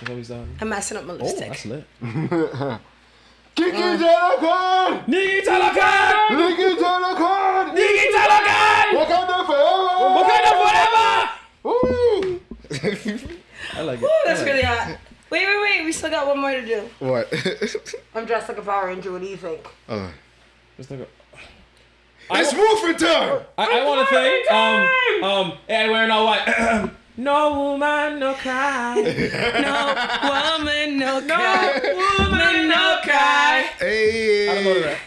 That's always done. I'm messing up my lipstick. Oh, that's lit. Kiki Talakan! Nigga Talakan! Kiki Talakan! Nigga Talakan! Wakanda forever! Wakanda forever! Woo! I like it. Ooh, that's really hot. Wait. We still got one more to do. What? I'm dressed like a Power Ranger. What do you think? Let's take a... It's moving time! I want to thank and we're no what? No woman, no cry. No woman, no cry. No woman, no cry. Hey! I don't know that.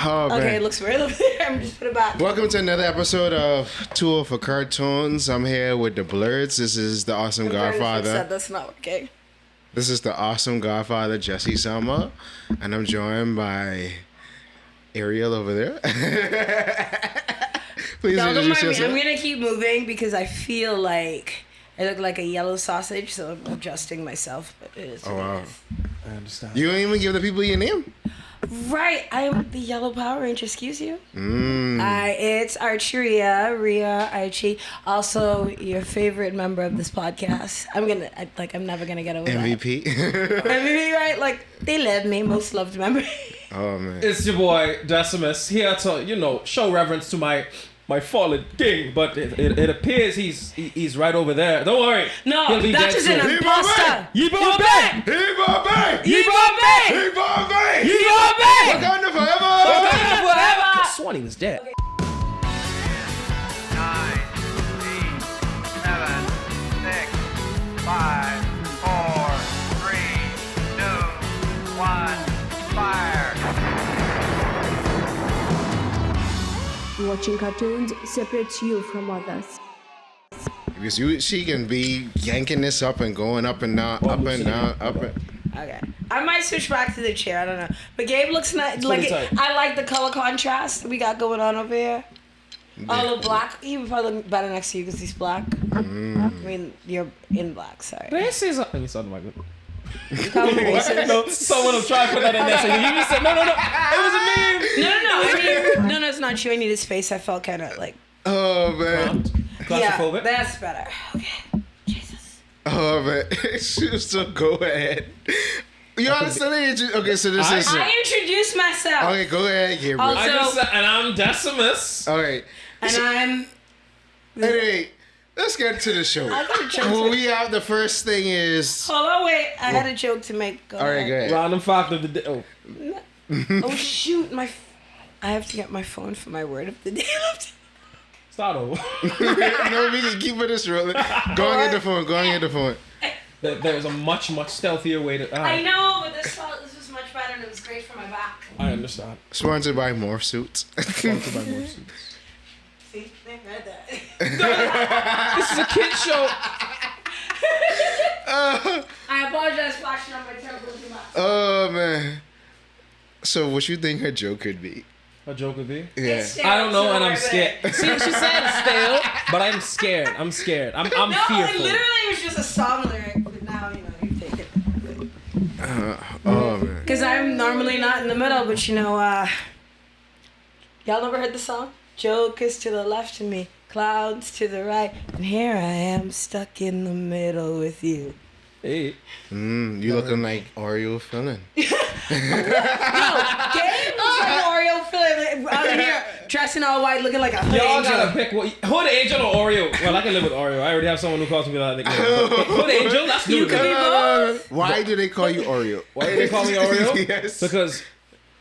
Oh, man. Okay, it looks weird over there. I'm just put it back. Welcome to another episode of Tool for Cartoons. I'm here with the Blerds. This is the awesome Godfather. Said that's not working. This is the awesome Godfather, Jesse Summer. And I'm joined by Ariel over there. Please Y'all don't introduce mind me. yourself. I'm gonna keep moving because I feel like I look like a yellow sausage, so I'm adjusting myself. But it is. Oh, wow. I understand. You don't even give the people your name? Right, I am the yellow Power Ranger. Excuse you. Mm. It's Archeria, Rhea, Archie. Also, your favorite member of this podcast. I'm never gonna get over MVP. that. MVP, right? Like they love me, most loved member. Oh, man. It's your boy Decimus here to show reverence to my fallen king, but it appears he's right over there. Don't worry. No, he'll be that dead is an soon. imposter. Yibombe! Yibombe! Yibombe! Yibombe! Yibombe! Wakanda forever! Wakanda forever! I sworn he was dead. 9, 8, 7, 6, 5, 4, 3, 2, 1, fire. Watching cartoons separates you from others. Because she can be yanking this up and going up and down, up and down, up and... Okay. I might switch back to the chair. I don't know. But Gabe looks nice. pretty tight. I like the color contrast we got going on over here. All of black. He would probably look better next to you because he's black. I mean, you're in black. Sorry. This is you sound like it. You call me racist? No, someone will try to put that in there. So you just said no. It was a meme. No, it's not true. I needed space. I felt kind of like. Oh, man. Claustrophobic. Yeah, that's better. Okay. Jesus. Oh, man. So go ahead. You understand? Okay, so this is... I introduced myself. Okay, go ahead, Gabriel. Also- I just said, and I'm Decimus. All right. And I'm. Anyway, let's get to the show. I got a joke. Well, we have the first thing is... Hold on, wait. I had a joke to make. Go All right, go ahead. Random fact of the day. Oh, Oh shoot, I have to get my phone for my word of the day. start over. No, we can keep this rolling. Go and get the phone. Go and get the phone. There's a much stealthier way to. I know, but this was much better and it was great for my back. I understand. Sponsored by Morph Suits. Sponsored by more suits. See, they read that. This is a kid show. I apologize for flashing on my terrible remarks. Oh, man. So what you think her joke could be? A joke would be. Yeah. It's stale, I don't know, so and I'm worry scared. about it. See, she said stale, but I'm scared. I'm No, fearful. it literally was just a song lyric, but now, you take it. Oh, man. Because I'm normally not in the middle, but y'all never heard the song? Jokers to the left of me, clouds to the right, and here I am stuck in the middle with you. Hey. You looking like Oreo filling. Yo, Gabe looks like an Oreo filling out here, dressing all white, looking like a hood Y'all angel. gotta pick Hood Angel or Oreo. Well, I can live with Oreo. I already have someone who calls me that nickname. Hood Angel, that's new. You could be both. Why do they call you Oreo? Why do they call me Oreo? Yes. Because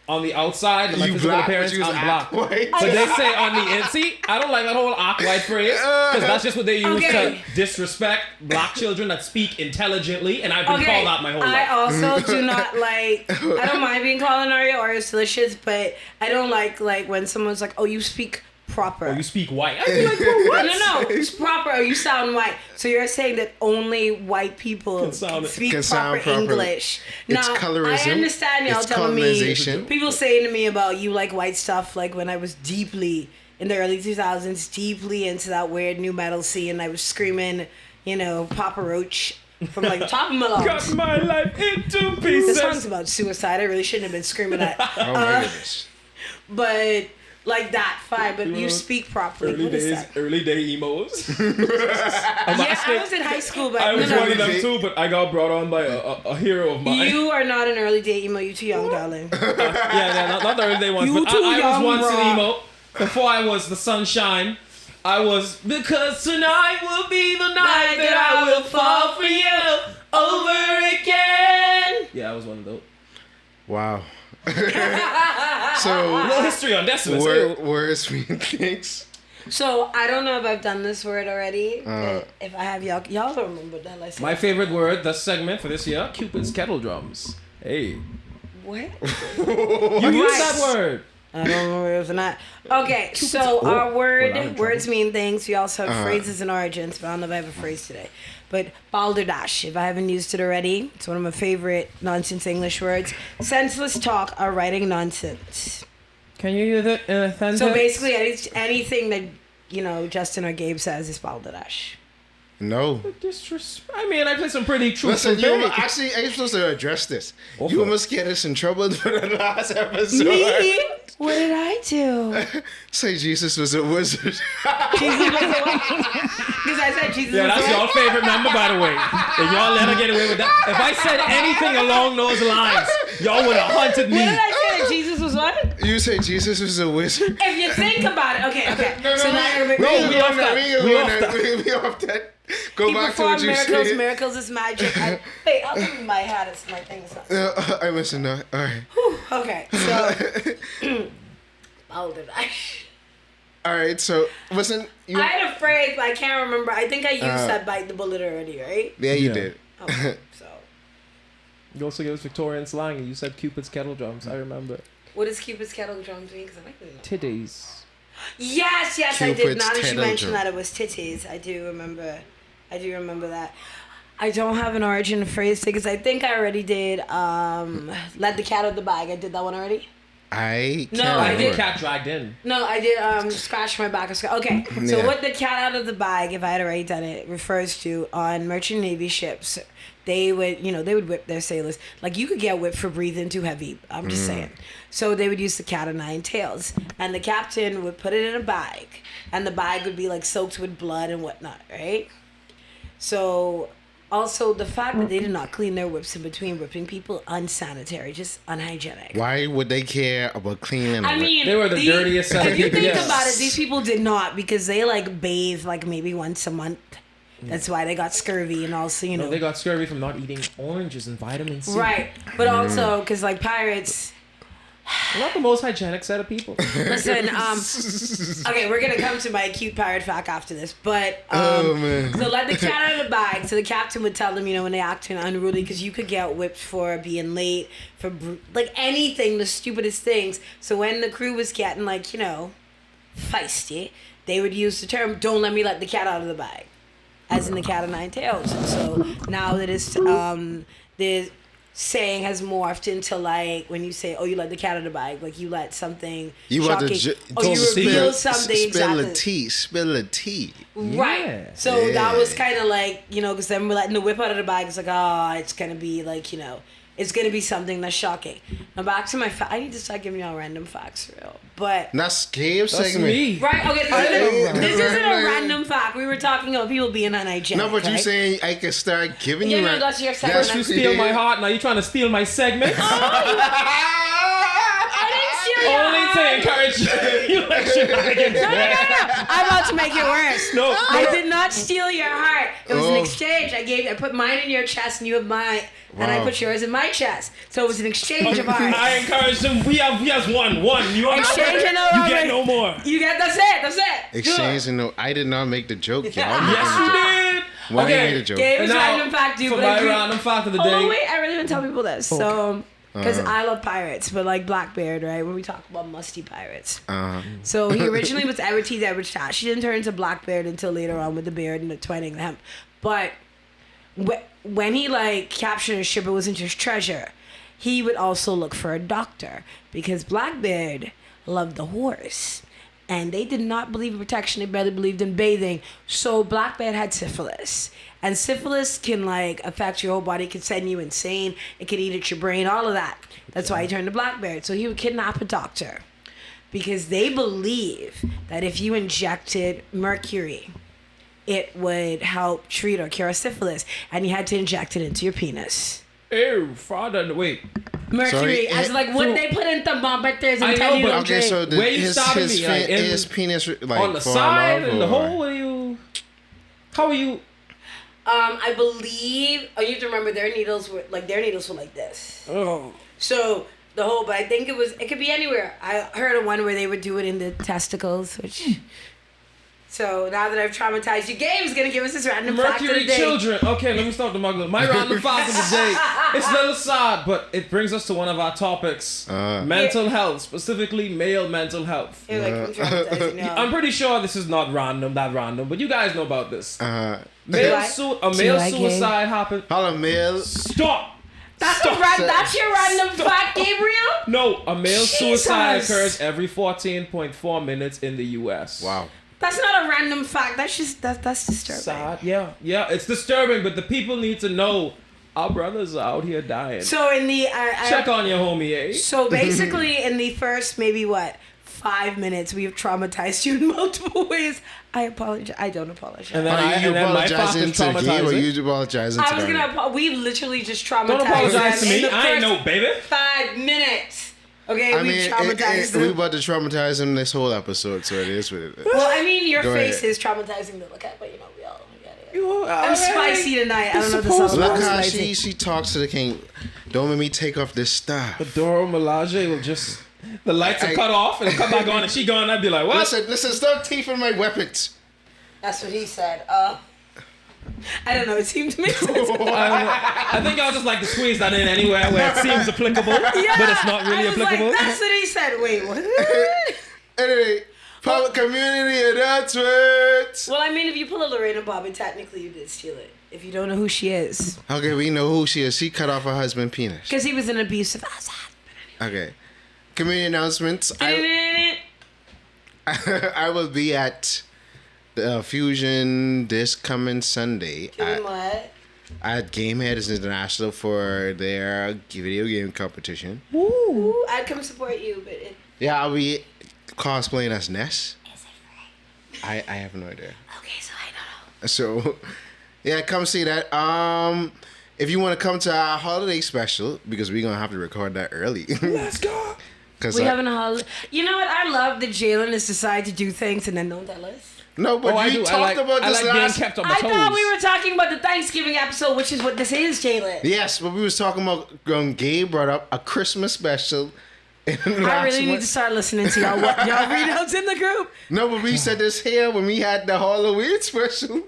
on the outside, my You physical black, appearance, but you was I'm black. white. But they say on the inside, I don't like that whole arc white phrase because that's just what they use Okay. to disrespect black children that speak intelligently, and I've been called out my whole I life. also do not like. I don't mind being called an Oreo. Oreo's delicious, but I don't like when someone's like, "Oh, you speak proper." Or you speak white. I feel like, bro, what? No, it's proper. Or you sound white. So you're saying that only white people Can sound- speak can proper sound properly. English. It's Now, colorism. I understand y'all It's telling me. colonization. People saying to me about you like white stuff. Like when I was deeply in the early 2000s, deeply into that weird new metal scene. I was screaming, Papa Roach from like the top of my lungs. Cut my life into This song's pieces. about suicide. I really shouldn't have been screaming that. Oh, my goodness. But like that, fine, but you speak properly. Early What is days, that? early day emos. Yeah, I was in high school, but I was no, one of them too, but I got brought on by a hero of mine. You are not an early day emo. You too young, darling. Not the early day ones, You but too I was young, once bruh. an emo. Before I was the sunshine, I was because tonight will be the night that I will fall for you over again. Yeah, I was one of those. Wow. A So, little history on Decimus. Ew. words mean things. So I don't know if I've done this word already. If I have, y'all don't remember that. Like My favorite word, the segment for this year, Cupid's kettle drums. Hey. what? You use that word. I don't remember if it was or not. Okay, so our word, Well, I'm in words mean things. We also have phrases and origins, but I don't know if I have a phrase today. But balderdash, if I haven't used it already, it's one of my favorite nonsense English words. Senseless talk or writing nonsense. Can you use it in a sentence? So basically, anything that, Justin or Gabe says is balderdash. No. I mean, I played some pretty truthful Listen, you things. actually, I'm supposed to address this. Okay. You almost get us in trouble for the last episode. Me? What did I do? Say Jesus was a wizard. Jesus was the one. Because I said Jesus Yeah, was that's the one. your favorite member, by the way. And y'all let her get away with that. If I said anything along those lines, y'all would have hunted me. What did I say? Jesus was what? You say Jesus was a wizard? If you think about it, okay. No, So now you're we off off that. that. We off that. Go he back to what performed you miracles. said. Miracles is magic. Wait, I'll give you my hat. It's my thing. It's not. I listen now. All right. Okay, so balderdash. All right. So listen. I had a phrase, but I can't remember. I think I used that bite the bullet already, right? Yeah, you Yeah. did. Okay, so You also gave us Victorian slang, and you said Cupid's kettle drums. I remember. what does Cupid's kettle drums mean? Because I like it. Titties. Yes, I did. Cupid's Now that you kettle mentioned drum. that it was titties, I do remember that. I don't have an origin phrase because I think I already did. Let the cat out of the bag. I did that one already. I No, can't I I remember. get cat dragged in. No, I did scratch my back. Okay, so Yeah. what the cat out of the bag, if I had already done it, refers to on merchant navy ships. They would, they would whip their sailors. Like you could get whipped for breathing too heavy. I'm just saying. So they would use the cat o' nine tails, and the captain would put it in a bag, and the bag would be like soaked with blood and whatnot, right? So. Also, the fact that they did not clean their whips in between whipping people, unsanitary, just unhygienic. Why would they care about cleaning? I mean, They were the dirtiest set of If you people, think yes. about it, these people did not because they bathe maybe once a month. That's why they got scurvy and also No, they got scurvy from not eating oranges and vitamin C. right. But also because pirates. They're not the most hygienic set of people. Listen, okay, we're gonna come to my cute pirate fact after this, but Oh, man. so let the cat out of the bag. So the captain would tell them, when they acting unruly, because you could get whipped for being late, for anything, the stupidest things. So when the crew was getting feisty, they would use the term "Don't let me let the cat out of the bag," as in the cat of nine tails. And so now that it's the saying has morphed into when you say, "Oh, you let the cat out of the bag," you let something You want shocking. to You reveal something spill exactly. the tea. Spill the tea. Right. Yeah. So that was kind of because then we're letting the whip out of the bag. It's it's going to be it's going to be something that's shocking. Now back to my I need to start giving y'all random facts for real. But. That's Gabe's That's segment. me. Right, okay, this isn't a random fact. We were talking about people being unhygienic. No, but you right? saying I can start giving Yeah, you. no, that's your segment. First you steal my heart, now you trying to steal my segment. I didn't steal your Only to heart. encourage you like shenanigans. No. I'm about to make it worse. No. I did not steal your heart. It was an Oh. exchange. I put mine in your chest and you have mine, and I Wow. put yours in my chest. So it was an exchange of hearts. I encourage them. We have one. You Exchange and You get no more. You get that's it. Exchange and no, I did not make the joke, y'all. Yes, you did. Why Okay. you made a joke? Gabe is And now, random fact, dude. for But my I random fact of the day. Oh wait, I really didn't tell people this. So, because I love pirates, but Blackbeard, right? When we talk about musty pirates. So he originally was Edward T. Edward Tash. He didn't turn into Blackbeard until later on with the beard and the twining the hemp. But when he captured a ship, it wasn't his treasure. He would also look for a doctor because Blackbeard loved the horse. And they did not believe in protection. They barely believed in bathing. So Blackbeard had syphilis. And syphilis can affect your whole body. It can send you insane. It can eat at your brain, all of that. That's why he turned to Blackbeard. So he would kidnap a doctor. because they believe that if you injected mercury, it would help treat or cure syphilis, and you had to inject it into your penis. Ew, father, wait. Mercury, Sorry, as like what they put in thermometers and I know, tell you but to Okay, drink. so Where you stopping me? Like, in- his penis like On the fall side, off, in the or- hole, are you... How are you... I believe. Oh, you have to remember their needles were like this. Oh. So the whole, but I think it could be anywhere. I heard of one where they would do it in the testicles, which. So now that I've traumatized you, Gabe's gonna give us this random fact of Mercury the day. children. Okay, let me start the muggle. My random fact of the day. It's a little sad, but it brings us to one of our topics: mental health, specifically male mental health. You're like, I'm traumatizing you. I'm pretty sure this is not random, but you guys know about this. Do Male I? male I, Gabe? suicide happened. Hello, male. Stop. That's Stop. that's your random fact, Gabriel. No, a male suicide Jesus. occurs every 14.4 minutes in the U.S. Wow. That's not a random fact. That's just that's disturbing. Sad. Yeah, it's disturbing, but the people need to know our brothers are out here dying. So in the Check on your homie, eh? So basically, in the first maybe 5 minutes, we have traumatized you in multiple ways. I apologize. I don't apologize. And then, You and then my fact apologizing is to Gabe or traumatizing. you apologizing to I was them? gonna. We literally just traumatized. Don't apologize to them in me. the I ain't first no baby. 5 minutes. Okay, I we mean, traumatized we them. about to traumatize him this whole episode, so it is what it is. Well, I mean, your Go face ahead. is traumatizing to look at, but you know, we get it. You I'm spicy tonight. I don't know what this supposed all to- about. Look how Spicy. she talks to the king. Don't make me take off this stuff. Doro Milaje will just... The lights are I- cut off and come back on and she gone. I'd be like, what? Listen, stop teething my weapons. That's what he said. I don't know. It seemed to make sense. I think I'll just like to squeeze that in anywhere where it seems applicable, but it's not really I was applicable. Like, that's what he said. Wait, what? Anyway, public community announcements. Well, I mean, if you pull a Lorena Bobbitt, technically you did steal it. If you don't know who she is. Okay, we know who she is. She cut off her husband's penis. Because he was an abusive husband. Okay. Community announcements. I will be at the Fusion this coming Sunday Doing what? at Gameheads International for their video game competition. Ooh, I'd come support you, but Yeah, I'll be cosplaying as Ness. I have no idea. okay, so I don't know. So, yeah, come see that. If you want to come to our holiday special, because we're gonna have to record that early. Let's go. Cause We having a holiday. You know what? I love that Jalen has decided to do things and then don't tell us. no, but I we do. talked about I this like being last. kept on my I toes. thought we were talking about the Thanksgiving episode, which is what this is, Jalen. Yes, but we was talking about Gabe brought up a Christmas special. I really need to start listening to y'all. What y'all readouts in the group? No, but we said this here when we had the Halloween special.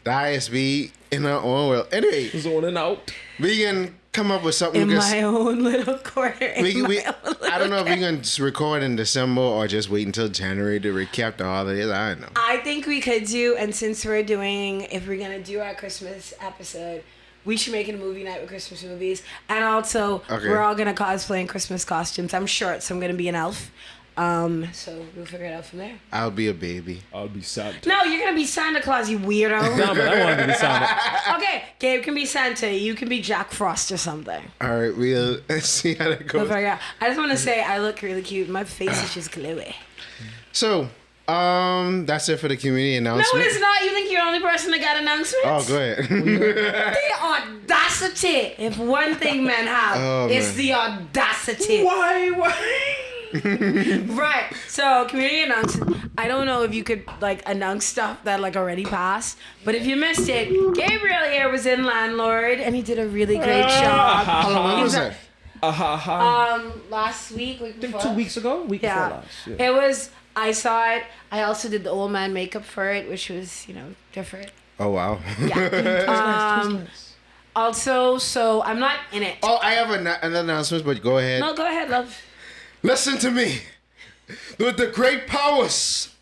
The ISB in our own world. Anyway, Zoning out. we can come up with something. In because my own little corner. I don't know if we're going to record in December or just wait until January to recap the holidays. I don't know. I think we could do, and since we're doing, if we're gonna do our Christmas episode, we should make it a movie night with Christmas movies. And also, Okay. we're all gonna cosplay in Christmas costumes. I'm short, so I'm gonna be an elf. So we'll figure it out from there. I'll be a baby. I'll be sad. No, you're gonna be Santa Claus, you weirdo. No, but I wanted to be Santa. Okay, Gabe can be Santa. You can be Jack Frost or something. All right, we'll see how that We'll goes. figure it out. I just want to say I look really cute. My face is just glowy. So, that's it for the community No, announcement. it's not. You think you're the only person that got announcements? Oh, go ahead. The audacity. If one thing men have, Oh, it's man. the audacity. Why? Right. So, community announcement. I don't know if you could like announce stuff that like already passed, but if you missed it, Gabriel here was in Landlord, and he did a really great job. Hold on, when was that? Last week, week I think before. 2 weeks ago? Week Yeah. before last. Yeah. It was. I saw it. I also did the old man makeup for it, which was different. Oh, wow. Yeah. Also, so I'm not in it. Oh, I have an announcement, but go ahead. No, go ahead, love. Listen to me. With the great powers,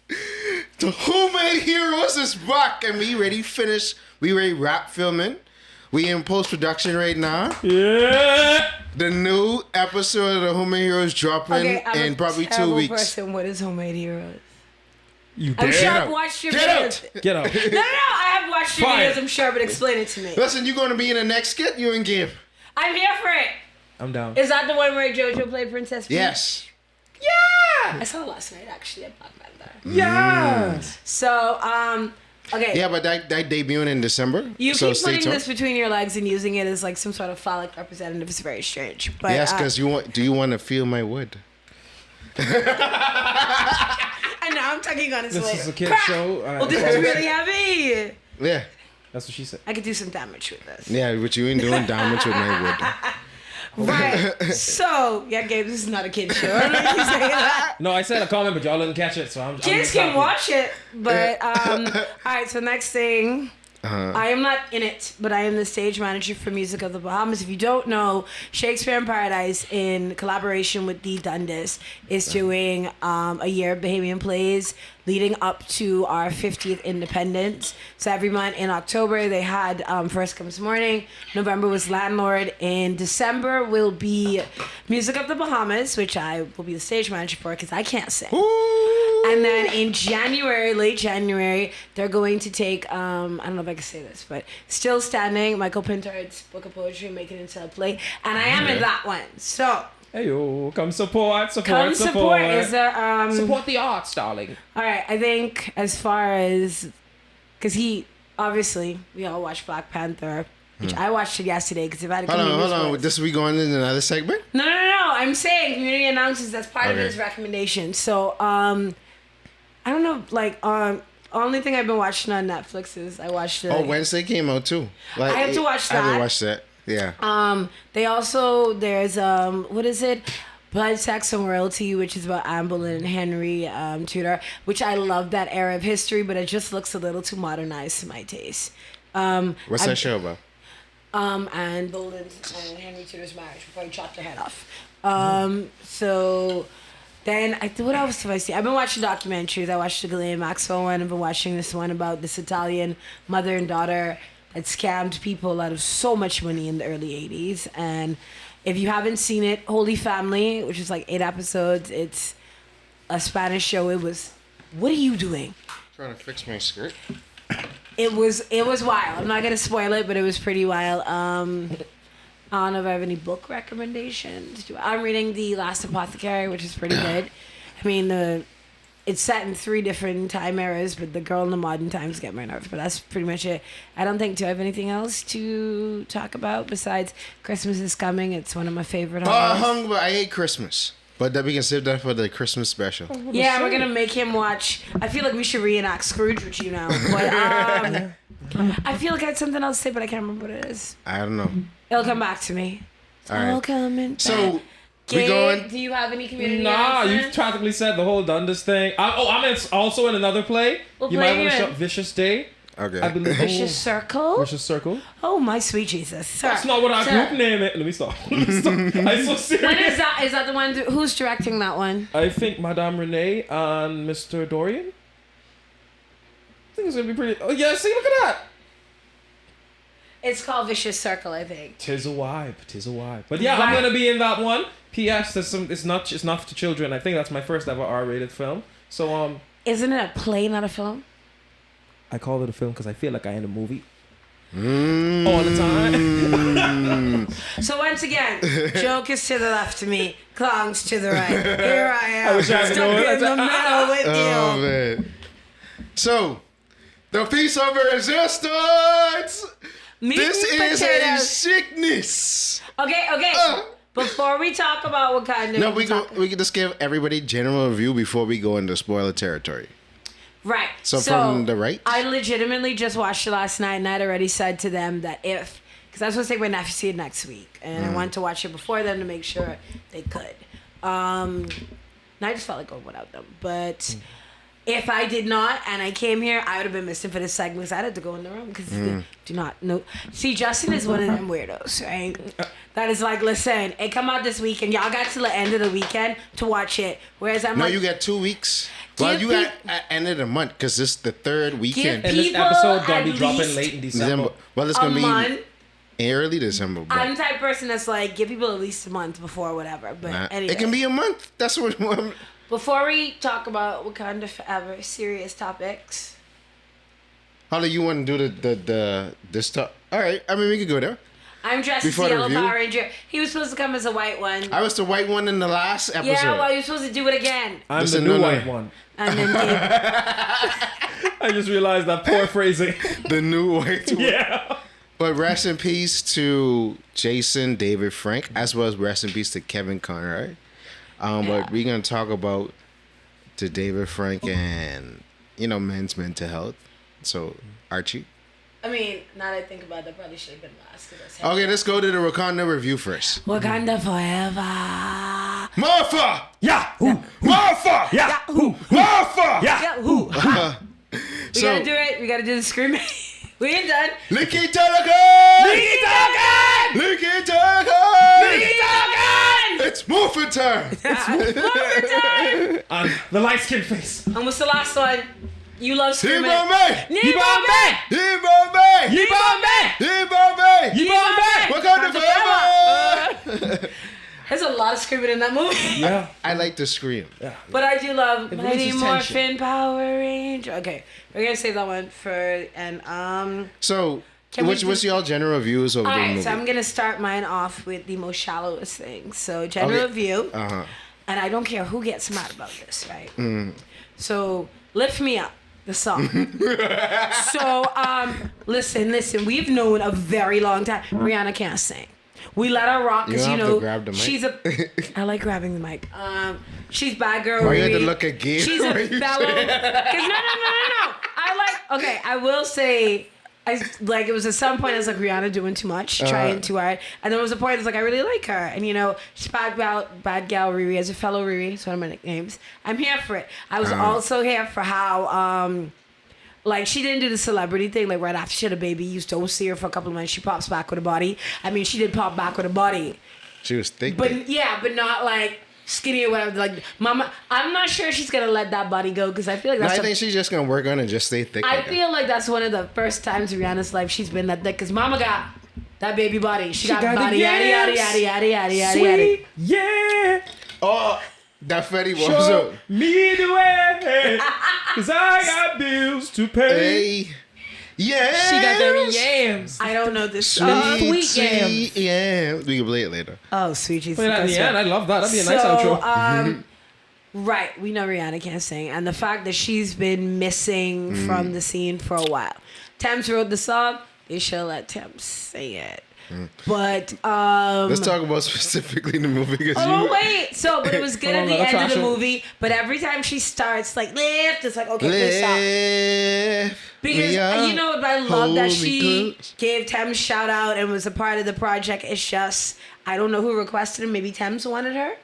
the Who Made Heroes is back, and we ready finish. We ready wrap filming. We in post production right now. Yeah. The new episode of the Who Made Heroes dropping Okay, I'm in a probably 2 terrible weeks. person. What is Homemade Heroes? You I'm dare? sure I've out. watched your Get videos. out. Get out. No, I have watched your Fine. videos, I'm sure, but explain it to me. Listen, you gonna be in the next skit? You and Gabe. I'm here for it. I'm down. Is that the one where JoJo played Princess Peach? Yes. Yeah. I saw it last night actually at Black Panther. Yes. So, okay. Yeah, but that debuting in December. You so keep stay putting tuned. this between your legs and using it as like some sort of phallic representative. It's very strange. But Yes, because do you want to feel my wood? and now I'm tugging on his This leg. is a kid Crap! show. Well, this is really heavy. Yeah. That's what she said. I could do some damage with this. Yeah, but you ain't doing damage with my wood. Right. So, yeah, Gabe, this is not a kid show. I don't know if you say that. No, I said a comment, but y'all didn't catch it, so I'm Kids can watch it, but all right. So next thing, I am not in it, but I am the stage manager for Music of the Bahamas. If you don't know, Shakespeare in Paradise, in collaboration with the Dundas, is doing a year of Bahamian plays leading up to our 50th independence. So every month in October they had First Comes Morning, November was Landlord, in December will be Music of the Bahamas, which I will be the stage manager for because I can't sing. And then in January, late January, they're going to take, I don't know if I can say this, but Still Standing, Michael Pintard's book of poetry, make it into a play. And I am in that one. So, Hey yo, come support. come support. Is there, Support the arts, darling. all right, I think as far as, because obviously, we all watched Black Panther, which I watched it yesterday because if I had a Hold community on. sports- This we going into another segment? No. I'm saying community announcements. That's part of Okay. his recommendation. So, I don't know. Like, only thing I've been watching on Netflix is I watched. Oh, Wednesday came out too. Like, I have to watch I haven't that. watched that. Yeah. They also there's what is it? Blood, Sex, and Royalty, which is about Anne Boleyn and Henry Tudor, which I love that era of history, but it just looks a little too modernized to my taste. What's that show about? Anne Boleyn and Henry Tudor's marriage before he chopped her head off. So then what else have I seen? I've been watching documentaries. I watched the Ghislaine Maxwell one. I've been watching this one about this Italian mother and daughter that scammed people out of so much money in the early 80s. And if you haven't seen it, Holy Family, which is like 8 episodes, it's a Spanish show. It was, what are you doing? Trying to fix my skirt. It was wild. I'm not gonna spoil it, but it was pretty wild. I don't know if I have any book recommendations. I'm reading The Last Apothecary, which is pretty good. I mean, it's set in 3 different time eras, but the girl in the modern times get my nerves. But that's pretty much it. I don't think, do I have anything else to talk about besides Christmas is coming? It's one of my favorite holidays. But I hate Christmas. But that we can save that for the Christmas special. Yeah, we're gonna make him watch. I feel like we should reenact Scrooge with you now. But I feel like I had something else to say, but I can't remember what it is. I don't know. It'll come back to me. It's All right. all coming back. So, we Gabe, going... do you have any community Nah, you announcements? practically said the whole Dundas thing. I'm also in another play. What you play might are want to you show in? Vicious Day. Okay. I believe. Vicious Circle? Vicious Circle. Oh, my sweet Jesus. Sir, That's not what our sir. group name is. Let me stop. I'm so serious. When is that? Is that the one? Who's directing that one? I think Madame Renee and Mr. Dorian. I think it's gonna be pretty. Oh yeah, see, look at that. It's called Vicious Circle, I think. Tis a vibe. But yeah, I'm Right. gonna be in that one. P.S. It's not for children. I think that's my first ever R-rated film. So Isn't it a play, not a film? I call it a film because I feel like I'm in a movie. All the time. So once again, joke is to the left of me, clowns to the right. Here I am, wish I stuck could know it. in the middle with Oh, you. man. So, the piece of resistance. Meat This and is a potatoes. sickness. Okay. Before we talk about Wakanda, No, we can just give everybody general review before we go into spoiler territory. Right. So from the right? I legitimately just watched it last night, and I'd already said to them that because I was supposed to take my nephew to see it next week, and I wanted to watch it before them to make sure they could. And I just felt like going without them. But if I did not, and I came here, I would have been missing for this segment because I had to go in the room because do not know. See, Justin is one of them weirdos, right? That is like, listen, it come out this weekend. Y'all got till the end of the weekend to watch it. Whereas I'm No, like, you got 2 weeks. Well, Give you got at end of the month because this is the third weekend. And this People episode gonna be at dropping least late in December. Well, it's a gonna be month. early December. But I'm the type of person that's like, give people at least a month before whatever. But nah, anyway, it can be a month. That's what. before we talk about Wakanda Forever serious topics, How do you want to do this stuff? All right. I mean, we could go there. I'm dressed as Before the the yellow review? Power Ranger. He was supposed to come as a white one. I was the white one in the last episode. Yeah, well, you're supposed to do it again. I'm Listen, the new no. white one. And then Gabe. I just realized that poor phrasing. The new white one. Yeah. But rest in peace to Jason David Frank, as well as rest in peace to Kevin Conroy. But we're gonna talk about to David Frank and men's mental health. So Archie. I mean, now that I think about it, that probably should have been last. Okay, let's go to the Wakanda review first. Wakanda forever. Martha! Yeah. Ooh. Martha! Yeah. Ooh. Martha! Yeah. Yeah, who? We So, gotta do it. We gotta do the screaming. We ain't done. Licky Talakan! Licky Talakan! Licky Talakan! Licky Talakan! It's morphin' time! The light skin face. And what's the last one? You love screaming. Yibambe! Yibambe! Yibambe! Yibambe! Yibambe! Yibambe! Wakanda forever! There's a lot of screaming in that movie. Yeah. I like to scream. But I do love Mighty releases Morphin tension. Power Ranger. Okay, we're gonna save that one for and So, Can we what's y'all general views of the Alright, movie? so I'm gonna start mine off with the most shallowest thing. So general view, Uh-huh. and I don't care who gets mad about this, right? So Lift Me Up, the song. So listen, we've known a very long time. Rihanna can't sing. We let her rock because You don't have to grab the mic. she's a. I like grabbing the mic. She's bad girl. Why you had to Riri. look at Gabe She's a when you fellow. said Cause no. I will say. It was at some point I was like Rihanna doing too much, trying too hard, and there was a point I was like I really like her, and she's bad gal Riri as a fellow Riri. It's one of my nicknames. I'm here for it. I was also here for how she didn't do the celebrity thing. Like right after she had a baby, you don't see her for a couple of months. She pops back with a body. I mean, she did pop back with a body, She was thick. but not like skinny or whatever. Like Mama, I'm not sure she's gonna let that body go because I feel like No, that's. I think she's just gonna work on it and just stay thick. I feel like that's one of the first times in Rihanna's life she's been that thick because Mama got that baby body. She got got body, the yada, yada, yams. yada, yada, yada, yada, yada. Sweet. Yeah. Oh, that Fetty was Show up. me the way. Cause I got bills to pay. Hey, yeah. She got them yams. I don't know this Sweet, song. Sweet yams. yams. We can play it later. Oh, sweet Jesus. Play that at the end. I love that. That'd be a nice So, outro. right, we know Rihanna can't sing, and the fact that she's been missing from the scene for a while. Thames wrote the song. They should let Thames sing it. But Let's talk about specifically the movie because but it was good Hold at on, the let her end of the trash it. movie. But every time she starts like lift, it's like okay, please stop. Because I love that she gave Thames shout out and was a part of the project. It's just I don't know who requested it. Maybe Thames wanted her.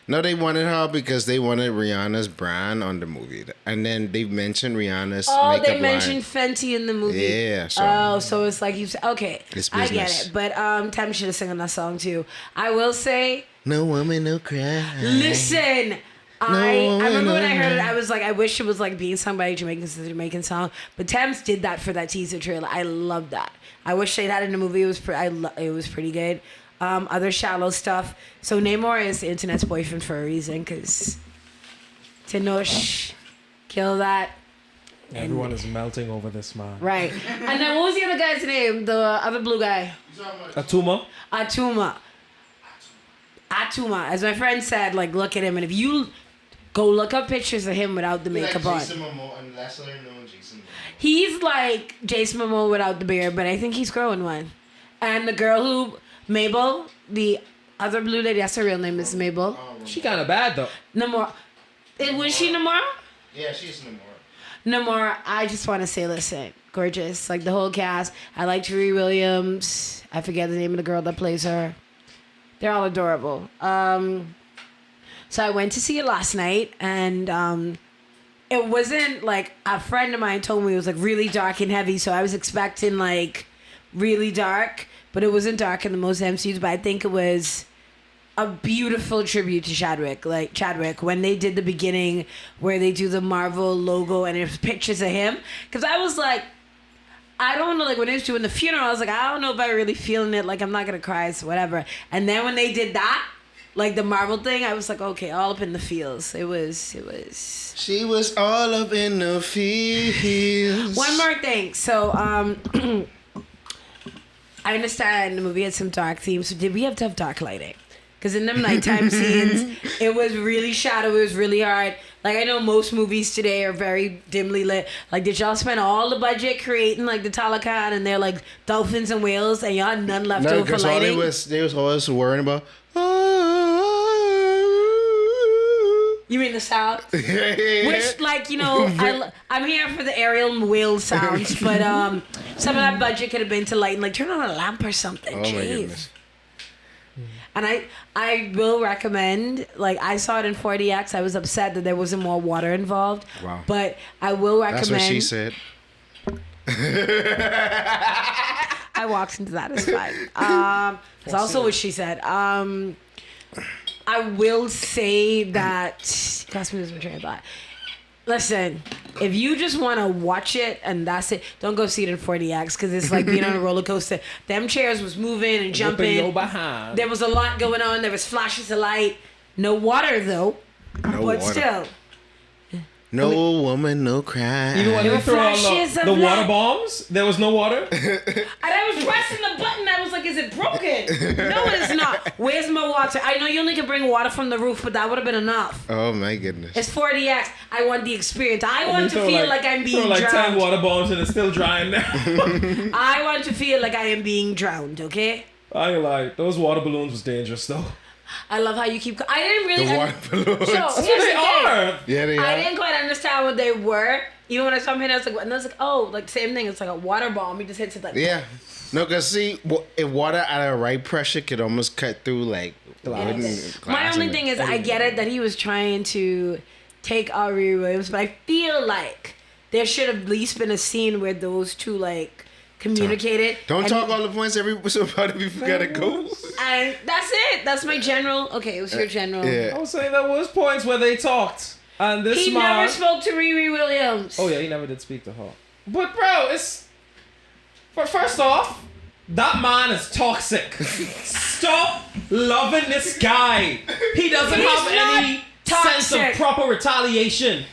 No, they wanted her because they wanted Rihanna's brand on the movie, and then they mentioned Rihanna's makeup They line. mentioned Fenty in the movie. Yeah, so- so it's like you said, okay, It's I get business. it. But Thames should have sung that song too. I will say, No woman, no cry. listen. I remember when I heard it, no. I was like, I wish it was like being sung by a Jamaican song. But Thames did that for that teaser trailer. I love that. I wish they'd had it in the movie. It was it was pretty good. Other shallow stuff. So Namor is the internet's boyfriend for a reason, because Tenoch, kill that. Everyone is melting over this man. Right. And then what was the other guy's name? The other blue guy. Atuma. Atuma. As my friend said, like, look at him. And if you go look up pictures of him without the makeup on. He's like Jason Momoa without the beard, but I think he's growing one. And the girl who, Mabel, the other blue lady, that's her real name, is Mabel. She kind of bad though. Namora. Was she Namora? Yeah, she's Namora. Namora, I just want to say, listen, gorgeous. Like the whole cast. I like Riri Williams. I forget the name of the girl that plays her. They're all adorable. So I went to see it last night, and it wasn't like a friend of mine told me it was like really dark and heavy. So I was expecting like really dark, but it wasn't dark in the most MCUs. But I think it was a beautiful tribute to Chadwick. Like Chadwick, when they did the beginning where they do the Marvel logo and there's pictures of him. Because I was like, I don't know, like when they was doing the funeral, I was like, I don't know if I'm really feeling it. Like I'm not gonna cry, so whatever. And then when they did that, like the Marvel thing, I was like, okay, all up in the feels. It was. She was all up in the fields. One more thing. So, I understand the movie had some dark themes. So did we have to have dark lighting? Because in them nighttime scenes, it was really shadowy. It was really hard. Like, I know most movies today are very dimly lit. Like, did y'all spend all the budget creating, like, the Talakan and they're, like, dolphins and whales and y'all had none left No, over for because all lighting? they was always worrying about. You mean the sound? Yeah. Which, like, you know, I'm here for the aerial whale sounds, but some of that budget could have been to lighten, like, turn on a lamp or something. Oh my Jeez. goodness. And I will recommend, like, I saw it in 4DX. I was upset that there wasn't more water involved. Wow. But I will recommend. That's what she said. I walked into that. It's fine. That's also what she said. I will say that. Cost me this train of thought. Listen, if you just want to watch it and that's it, don't go see it in 4DX because it's like being on a roller coaster. Them chairs was moving and jumping. Your behind. There was a lot going on. There was flashes of light. No water though. No But water. still. No woman, no cry. Even when they throw on flashes the of water light. bombs, there was no water. And I was pressing the button. I was like, is it broken? No, it's not. Where's my water? I know you only can bring water from the roof, but that would have been enough. Oh my goodness. It's 4DX. I want the experience. I You want to throw feel like I'm being throw like 10 drowned. water bombs and it's still drying now. I want to feel like I am being drowned, okay? I ain't like those water balloons was dangerous though. I love how you keep... I didn't really... The water balloons. So, That's what here's they the thing. are. Yeah, they I are. didn't quite understand what they were. Even when I saw them hit, I was like, and I was like, oh, like same thing. It's like a water bomb. He just hits it like... Yeah. No, because see, if water at a right pressure could almost cut through, like, wooden glass. My only and- thing is, I get it that he was trying to take out Riri Williams, but I feel like there should have at least been a scene where those two, like, communicated. Don't and talk all the points every so about if you gotta go. And that's it. That's my general. Okay, it was your general. Yeah. I was saying there was points where they talked. And this He man... never spoke to Riri Williams. Oh yeah, he never did speak to her. But bro, it's... First off, that man is toxic. Stop loving this guy. He doesn't He's have not any toxic. sense of proper retaliation.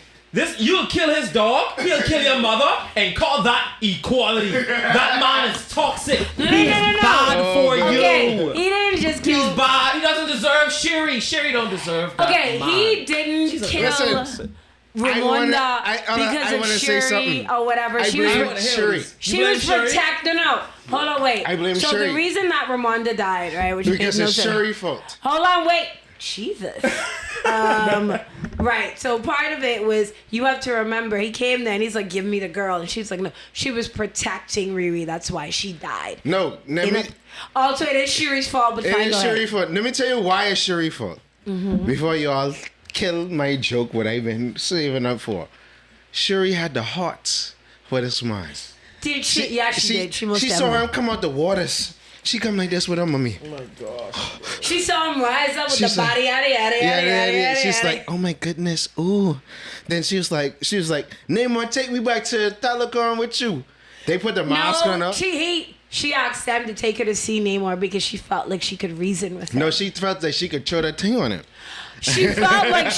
You'll kill his dog, he'll kill your mother, and call that equality. That man is toxic. No. He's bad for Okay, you. he didn't just kill. He's bad. He doesn't deserve Sherry. Sherry don't deserve that. Okay, man. he didn't kill Listen, Ramonda I because wanna of say Sherry something. or whatever. I She blame was. Sherry. She You blame was Sherry? protecting. No, hold on, wait. I blame so Sherry. the reason that Ramonda died, right? Which Because made no it's sense. Sherry's fault. Hold on, wait. Jesus. Right. So part of it was you have to remember he came there and he's like, "Give me the girl," and she's like, "No." She was protecting Riri. That's why she died. No, Also, it is Shuri's fault, but it fine. is Go ahead. Sherry's fault. Let me tell you why it's Sherry's fault. Before y'all kill my joke, what I've been saving up for. Sherry had the heart for this man. Did she? Yeah, she did. She most She saw definitely. him come out the waters. She come like this with her mommy. Oh my gosh. She saw him rise up with She's the like- body, yada yada yada yada. She's yada. like, oh my goodness, ooh. Then she was like, Namor, take me back to Talakan with you. They put the mask on her. She asked them to take her to see Namor because she felt like she could reason with him. No, she felt like she could throw that thing on him. She felt like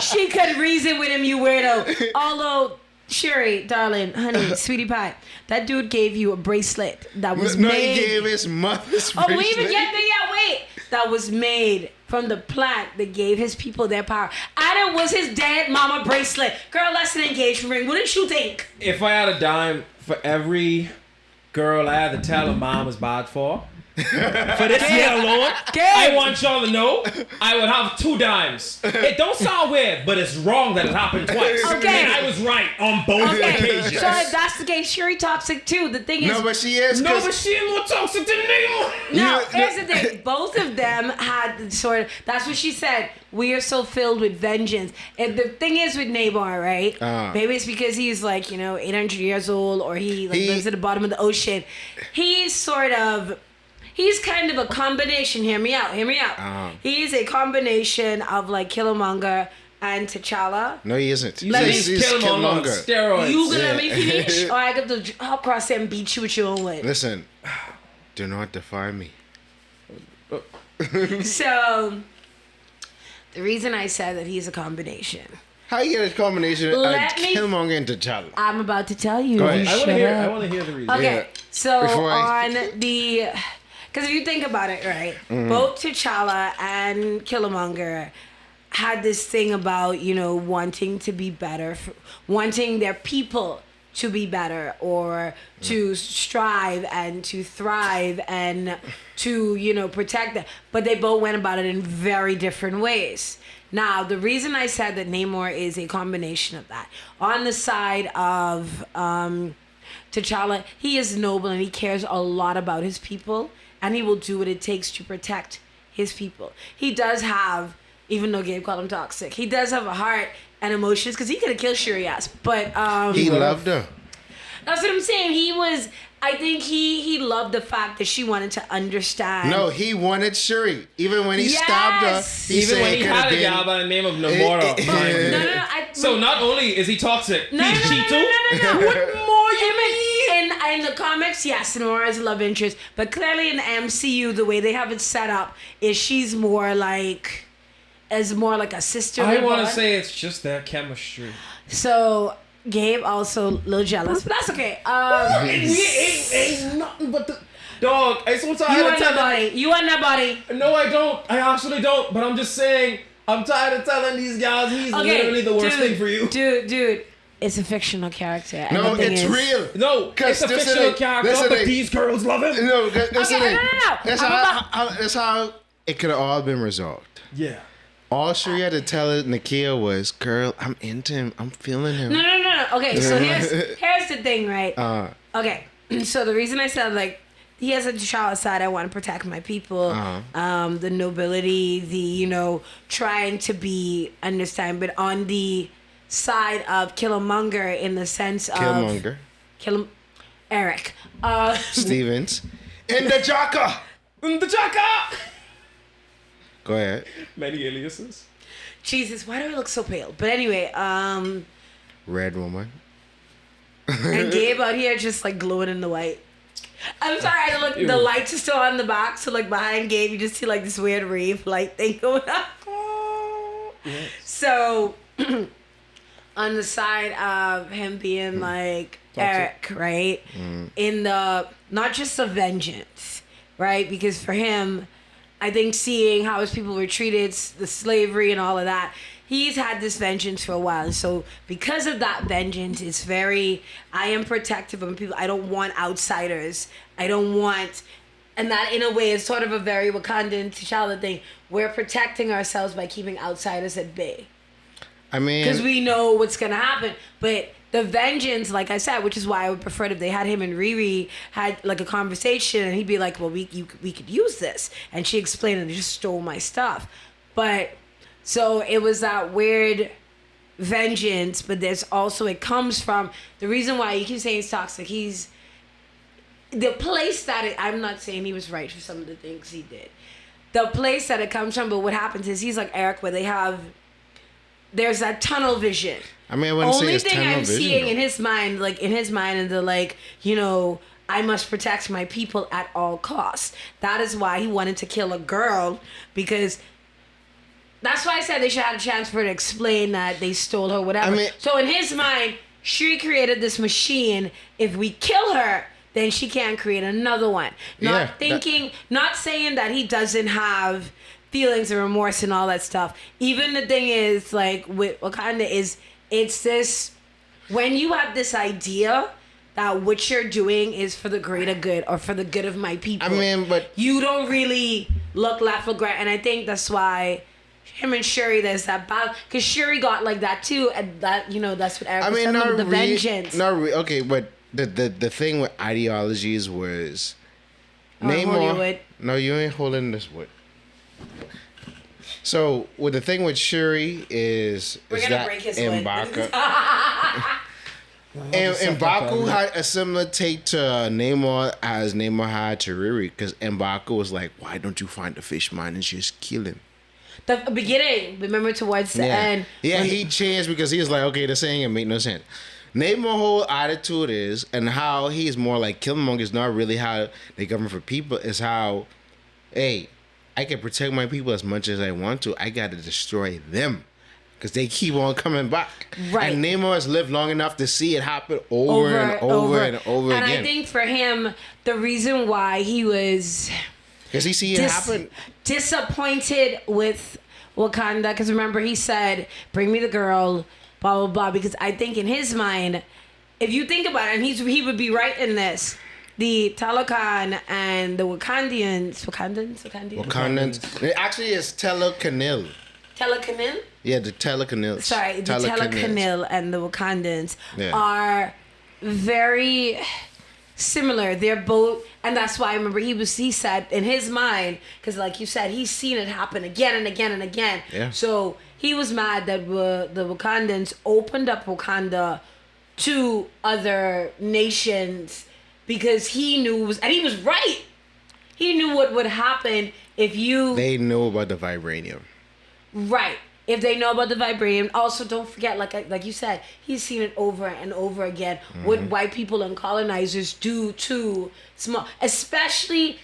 she could reason with him, you weirdo. Although, Sherry, darling, honey, sweetie pie, that dude gave you a bracelet that was No, made. he gave his mother's Oh, we even bracelet. get there yet? Wait. That was made from the plant that gave his people their power. And it was his dead mama bracelet. Girl, that's an engagement ring. What did you think? If I had a dime for every girl I had to tell her mom was bad for this year alone, I want y'all to know I would have 2 dimes. It don't sound weird, but it's wrong that it happened twice. Okay. And I was right on both Okay, occasions. so if that's the case, Sherry toxic too. The thing is, No, but she is. No, 'cause- but she ain't more toxic than Namor. no, You- here's the thing. Both of them had sort of, that's what she said. We are so filled with vengeance. And the thing is with Namor, right? Maybe it's because he's like, 800 years old or he lives at the bottom of the ocean. He's kind of a combination. Hear me out. He's a combination of like Killmonger and T'Challa. No, he isn't. He's Killmonger on steroids. You gonna let me finish? Or I got to hop across there and beat you with your own way. Listen, do not defy me. So, the reason I said that he's a combination How you get a combination of Let me- Killmonger and T'Challa? I'm about to tell you. Go ahead. I want Shut to hear. up. I want to hear the reason. Okay, Yeah. so Before on the, because if you think about it, right, both T'Challa and Killmonger had this thing about, you know, wanting to be better, wanting their people to be better, or to strive and to thrive and to, you know, protect them. But they both went about it in very different ways. Now, the reason I said that Namor is a combination of that, on the side of T'Challa, he is noble and he cares a lot about his people, and he will do what it takes to protect his people. He does have, even though Gabe called him toxic, he does have a heart and emotions, because he could have killed Shuri ass, but He loved her. that's what I'm saying. He was, I think he loved the fact that she wanted to understand. No, he wanted Shuri. Even when he Yes! stabbed her, he Even said when it he could had have a been. guy by the name of Namora. So not only is he toxic, he's cheat too. What more you mean? In the comics, yes, Nora is a love interest, but clearly in the MCU, the way they have it set up is she's more like a sister. I want to say it's just their chemistry. So Gabe also a little jealous, but that's okay. Ain't nothing but the dog. I so tired You of want that telling. body. You want that body. No, I don't. I actually don't. But I'm just saying. I'm tired of telling these guys he's literally the worst thing for you. Dude, it's a fictional character. And No, the thing it's is- real. No, it's a this fictional ain't- character, this but ain't- these girls love him. No, that's Okay, it. no. That's that's how it could have all been resolved. Yeah. All Shuri had to tell Nakia was, "Girl, I'm into him. I'm feeling him." No. Okay, so here's the thing, right? Okay, so the reason I said like he has a T'Challa side, I want to protect my people, the nobility, the trying to be understand, but on the side of Killmonger in the sense Killmonger, Eric, Stevens, in the Jaka. The Chaka. Go ahead. Many aliases. Jesus, why do I look so pale? But anyway, Red woman. and Gabe out here just like glowing in the white. I'm sorry, I look. The lights are still on the box, so like behind Gabe, you just see like this weird rave light thing going up. Yes. So, on the side of him being like Eric, right? In the not just the vengeance, right? Because for him, I think seeing how his people were treated, the slavery and all of that, he's had this vengeance for a while. And so because of that vengeance, it's very, I am protective of people. I don't want outsiders. I don't want, and that in a way is sort of a very Wakandan T'Challa thing. We're protecting ourselves by keeping outsiders at bay. I mean, Because we know what's going to happen. But the vengeance, like I said, which is why I would prefer it if they had him and Riri had like a conversation and he'd be like, well, we could use this. And she explained and just stole my stuff. But so it was that weird vengeance, but there's also, it comes from the reason why you keep saying he's toxic. He's the place that I'm not saying he was right for some of the things he did. The place that it comes from, but what happens is he's like Eric, where there's that tunnel vision. I mean, I wouldn't say Only it's thing tunnel I'm vision, seeing though. in his mind, and the I must protect my people at all costs. That is why he wanted to kill a girl, because that's why I said they should have a chance for her to explain that they stole her, whatever. I mean- So in his mind, she created this machine. If we kill her, then she can't create another one. Not saying that he doesn't have feelings and remorse and all that stuff. Even the thing is, like, with Wakanda it's this, when you have this idea that what you're doing is for the greater good or for the good of my people. I mean, but You don't really look left or right. And I think that's why him and Shuri, there's that balance. Because Shuri got like that too. And that, that's what Eric was talking about, the vengeance. Okay, but the thing with ideologies was I'm holding your wood. No, you ain't holding this wood. So, with the thing with Shuri is We're gonna that break his wood. M'Baku and M'Baku had a similar take to Namor as Namor had to Riri, because M'Baku was like, "Why don't you find the fish man and just kill him?" The beginning, remember towards the end. Yeah, he changed because he was like, okay, this ain't gonna make no sense. Name's whole attitude is, and how he's more like Killmonger is not really how they govern for people, is how, hey, I can protect my people as much as I want to. I gotta destroy them. because they keep on coming back. Right. And Namor has lived long enough to see it happen over and over and over and again. I think for him, the reason why he was Because he see it happen. disappointed with Wakanda, because remember he said, "Bring me the girl," blah blah blah. Because I think in his mind, if you think about it, and he would be right in this. The Talokan and the Wakandans. It actually is Telecanil. Telecanil? Yeah, the Telecanils. Sorry, the Telecanil and the Wakandans Yeah. are very similar. They're both, and that's why I remember he said in his mind, because like you said, he's seen it happen again and again and again. Yeah. So he was mad that the Wakandans opened up Wakanda to other nations because he knew and he was right. He knew what would happen if you They know about the vibranium. right. If they know about the vibranium, also don't forget, like you said, he's seen it over and over again. What white people and colonizers do to small, especially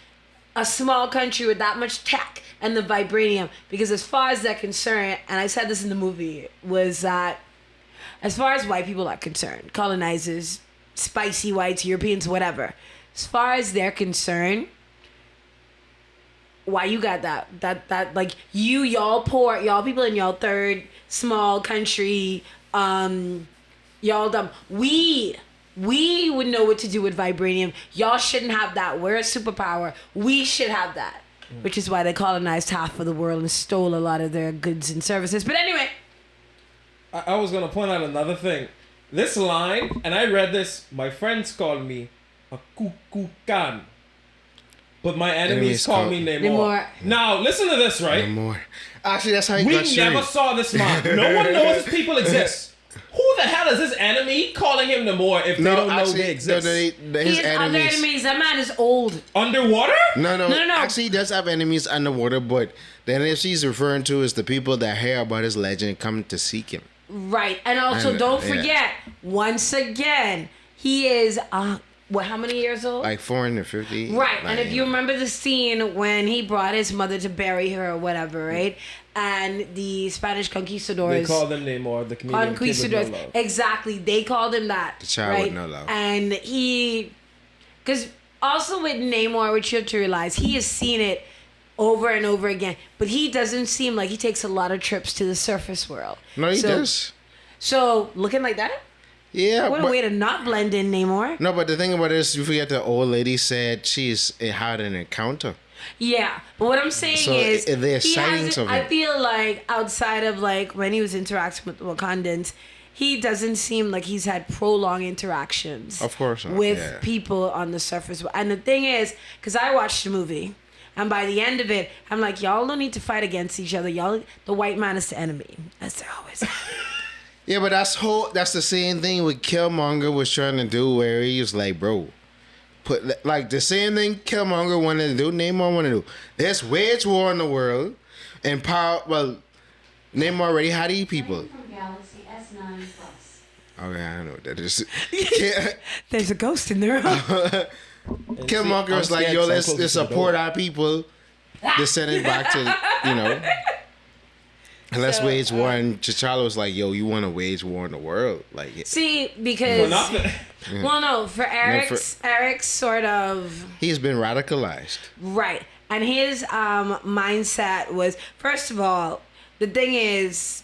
a small country with that much tech and the vibranium. Because as far as they're concerned, and I said this in the movie, was that as far as white people are concerned, colonizers, spicy whites, Europeans, whatever, as far as they're concerned, why you got that like y'all poor, y'all people in y'all third small country, y'all dumb. We would know what to do with vibranium. Y'all shouldn't have that. We're a superpower. We should have that. Which is why they colonized half of the world and stole a lot of their goods and services. But anyway, I was gonna point out another thing. This line, and I read this. My friends called me a kukukan. But my enemies call me Namor. Namor. Now, listen to this, right? Namor. Actually, that's how he We got never Shuri. saw this man. No one knows these people exist. Who the hell is his enemy calling him Namor if they don't know they exist? his he has other enemies. enemies. That man is old. Underwater? No. No. Actually, he does have enemies underwater, but the enemies he's referring to is the people that hear about his legend come to seek him. Right. And also, And, don't yeah. forget, once again, he is, how many years old? Like 450. Right, and like, if you remember the scene when he brought his mother to bury her or whatever, right? And the Spanish conquistadors... They call them Namor, the comedian Conquistadors. Kid with no love. Exactly, they called him that. The child right? with no love. And he... Because also with Namor, which you have to realize, he has seen it over and over again. But he doesn't seem like he takes a lot of trips to the surface world. No, he does. So, looking like that? Yeah, What a way to not blend in, Namor. No, but the thing about it is, you forget the old lady said had an encounter. Yeah, but what I'm saying So, is, there's he sightings hasn't, of I him. feel like outside of like when he was interacting with the Wakandans, he doesn't seem like he's had prolonged interactions. Of course not, with yeah. people on the surface. And the thing is, because I watched the movie, and by the end of it, I'm like, y'all don't need to fight against each other. Y'all, the white man is the enemy, as they always. Yeah, but that's the same thing what Killmonger was trying to do, where he was like, bro, put like the same thing Killmonger wanted to do, Namor wanted to do. Let's wage war in the world, and Namor already had these people. Galaxy S9 Plus. Okay, I don't know what that is. There's a ghost in there. Killmonger was like, yo, let's support our people to send it back to, and let's wage war. And T'Challa was like, yo, you want to wage war in the world? Like, See, For because nothing. well, no, for Eric's sort of. he's been radicalized. Right. And his mindset was, first of all, the thing is,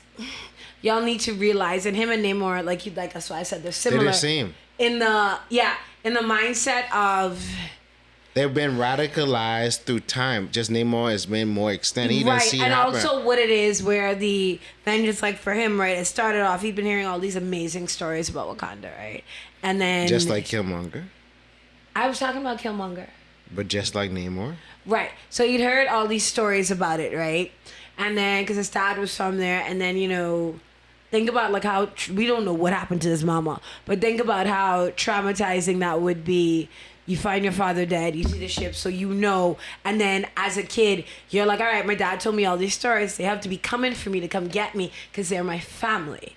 y'all need to realize, and him and Namor, like that's why I said they're similar. They're the same. In the mindset of They've been radicalized through time. Just Namor has been more extended. He didn't see it and happen. also what it is where then just like for him, right, it started off, he'd been hearing all these amazing stories about Wakanda, right? And then Just like Killmonger. I was talking about Killmonger. But just like Namor. Right. So you'd heard all these stories about it, right? And then, because his dad was from there, and then, think about like how, we don't know what happened to his mama, but think about how traumatizing that would be. You find your father dead, you see the ship, so and then as a kid, you're like, all right, my dad told me all these stories. They have to be coming for me to come get me because they're my family.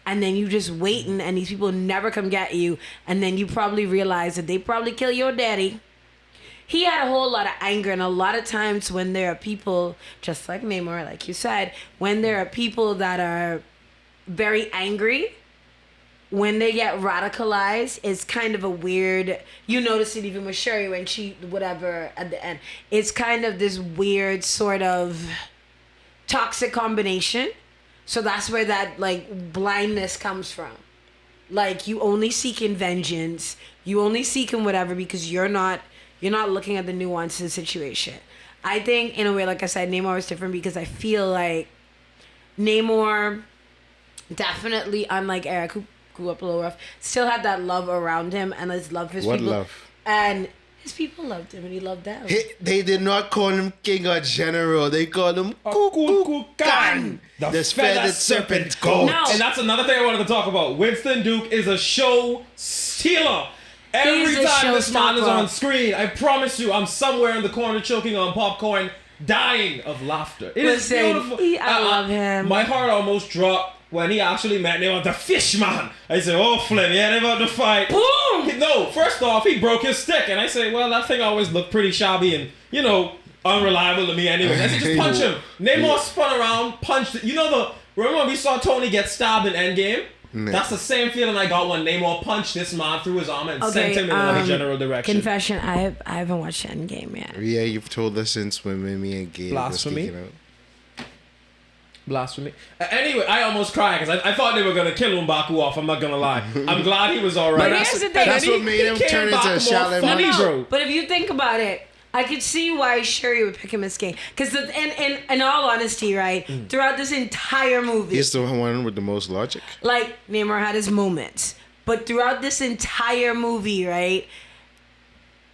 And then you just waiting, and these people never come get you, and then you probably realize that they probably kill your daddy. He had a whole lot of anger, and a lot of times when there are people, just like Namor, like you said, when there are people that are very angry, when they get radicalized, it's kind of a weird, you notice it even with Sherry when she, whatever, at the end. It's kind of this weird sort of toxic combination. So that's where that, like, blindness comes from. Like, you only seeking vengeance. You only seeking whatever because you're not looking at the nuance of the situation. I think, in a way, like I said, Namor is different because I feel like Namor, definitely, unlike Eric, who grew up a little rough, still had that love around him and his love for his people. What love? And his people loved him and he loved them. They did not call him king or general. They called him Kukulkan, the feathered serpent goat. No. And that's another thing I wanted to talk about. Winston Duke is a show stealer. Every time this man is on screen, I promise you, I'm somewhere in the corner choking on popcorn, dying of laughter. It is beautiful. I love him. My heart almost dropped when he actually met me on the fish man. I said, oh, Flynn, yeah, they about to fight. Boom! No, first off, he broke his stick. And I said, well, that thing always looked pretty shabby and, you know, unreliable to me anyway. I said, just punch him. Namor spun around, punched it. You know, remember when we saw Tony get stabbed in Endgame? Nah. That's the same feeling I got when Namor punched this man through his arm and sent him in another general direction. Confession, I haven't watched Endgame yet. Yeah, you've told us since when me and Gabe were speaking out. Blasphemy. Anyway, I almost cried because I thought they were going to kill M'Baku off. I'm not going to lie. I'm glad he was all right. But here's the thing. That's what made him turn into a Shaolin monster. But if you think about it, I could see why Shuri would pick him as king. Because in all honesty, right, throughout this entire movie, he's the one with the most logic. Like, Namor had his moments. But throughout this entire movie, right,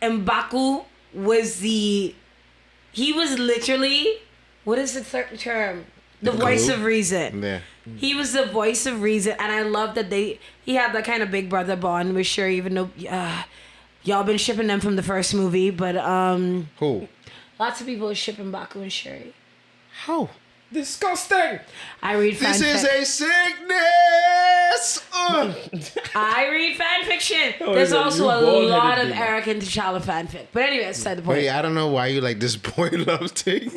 M'Baku was he was literally, what is the third term? The voice of reason. Yeah. He was the voice of reason, and I love that he had that kind of big brother bond with Shuri, even though y'all been shipping them from the first movie, but who? Lots of people are shipping Baku and Shuri. How? Disgusting. I read fanfic. This is a sickness. I read fan fiction. There's also a lot of Eric and T'Challa fanfic. But anyway, that's the point. Wait, I don't know why you like this boy love thing.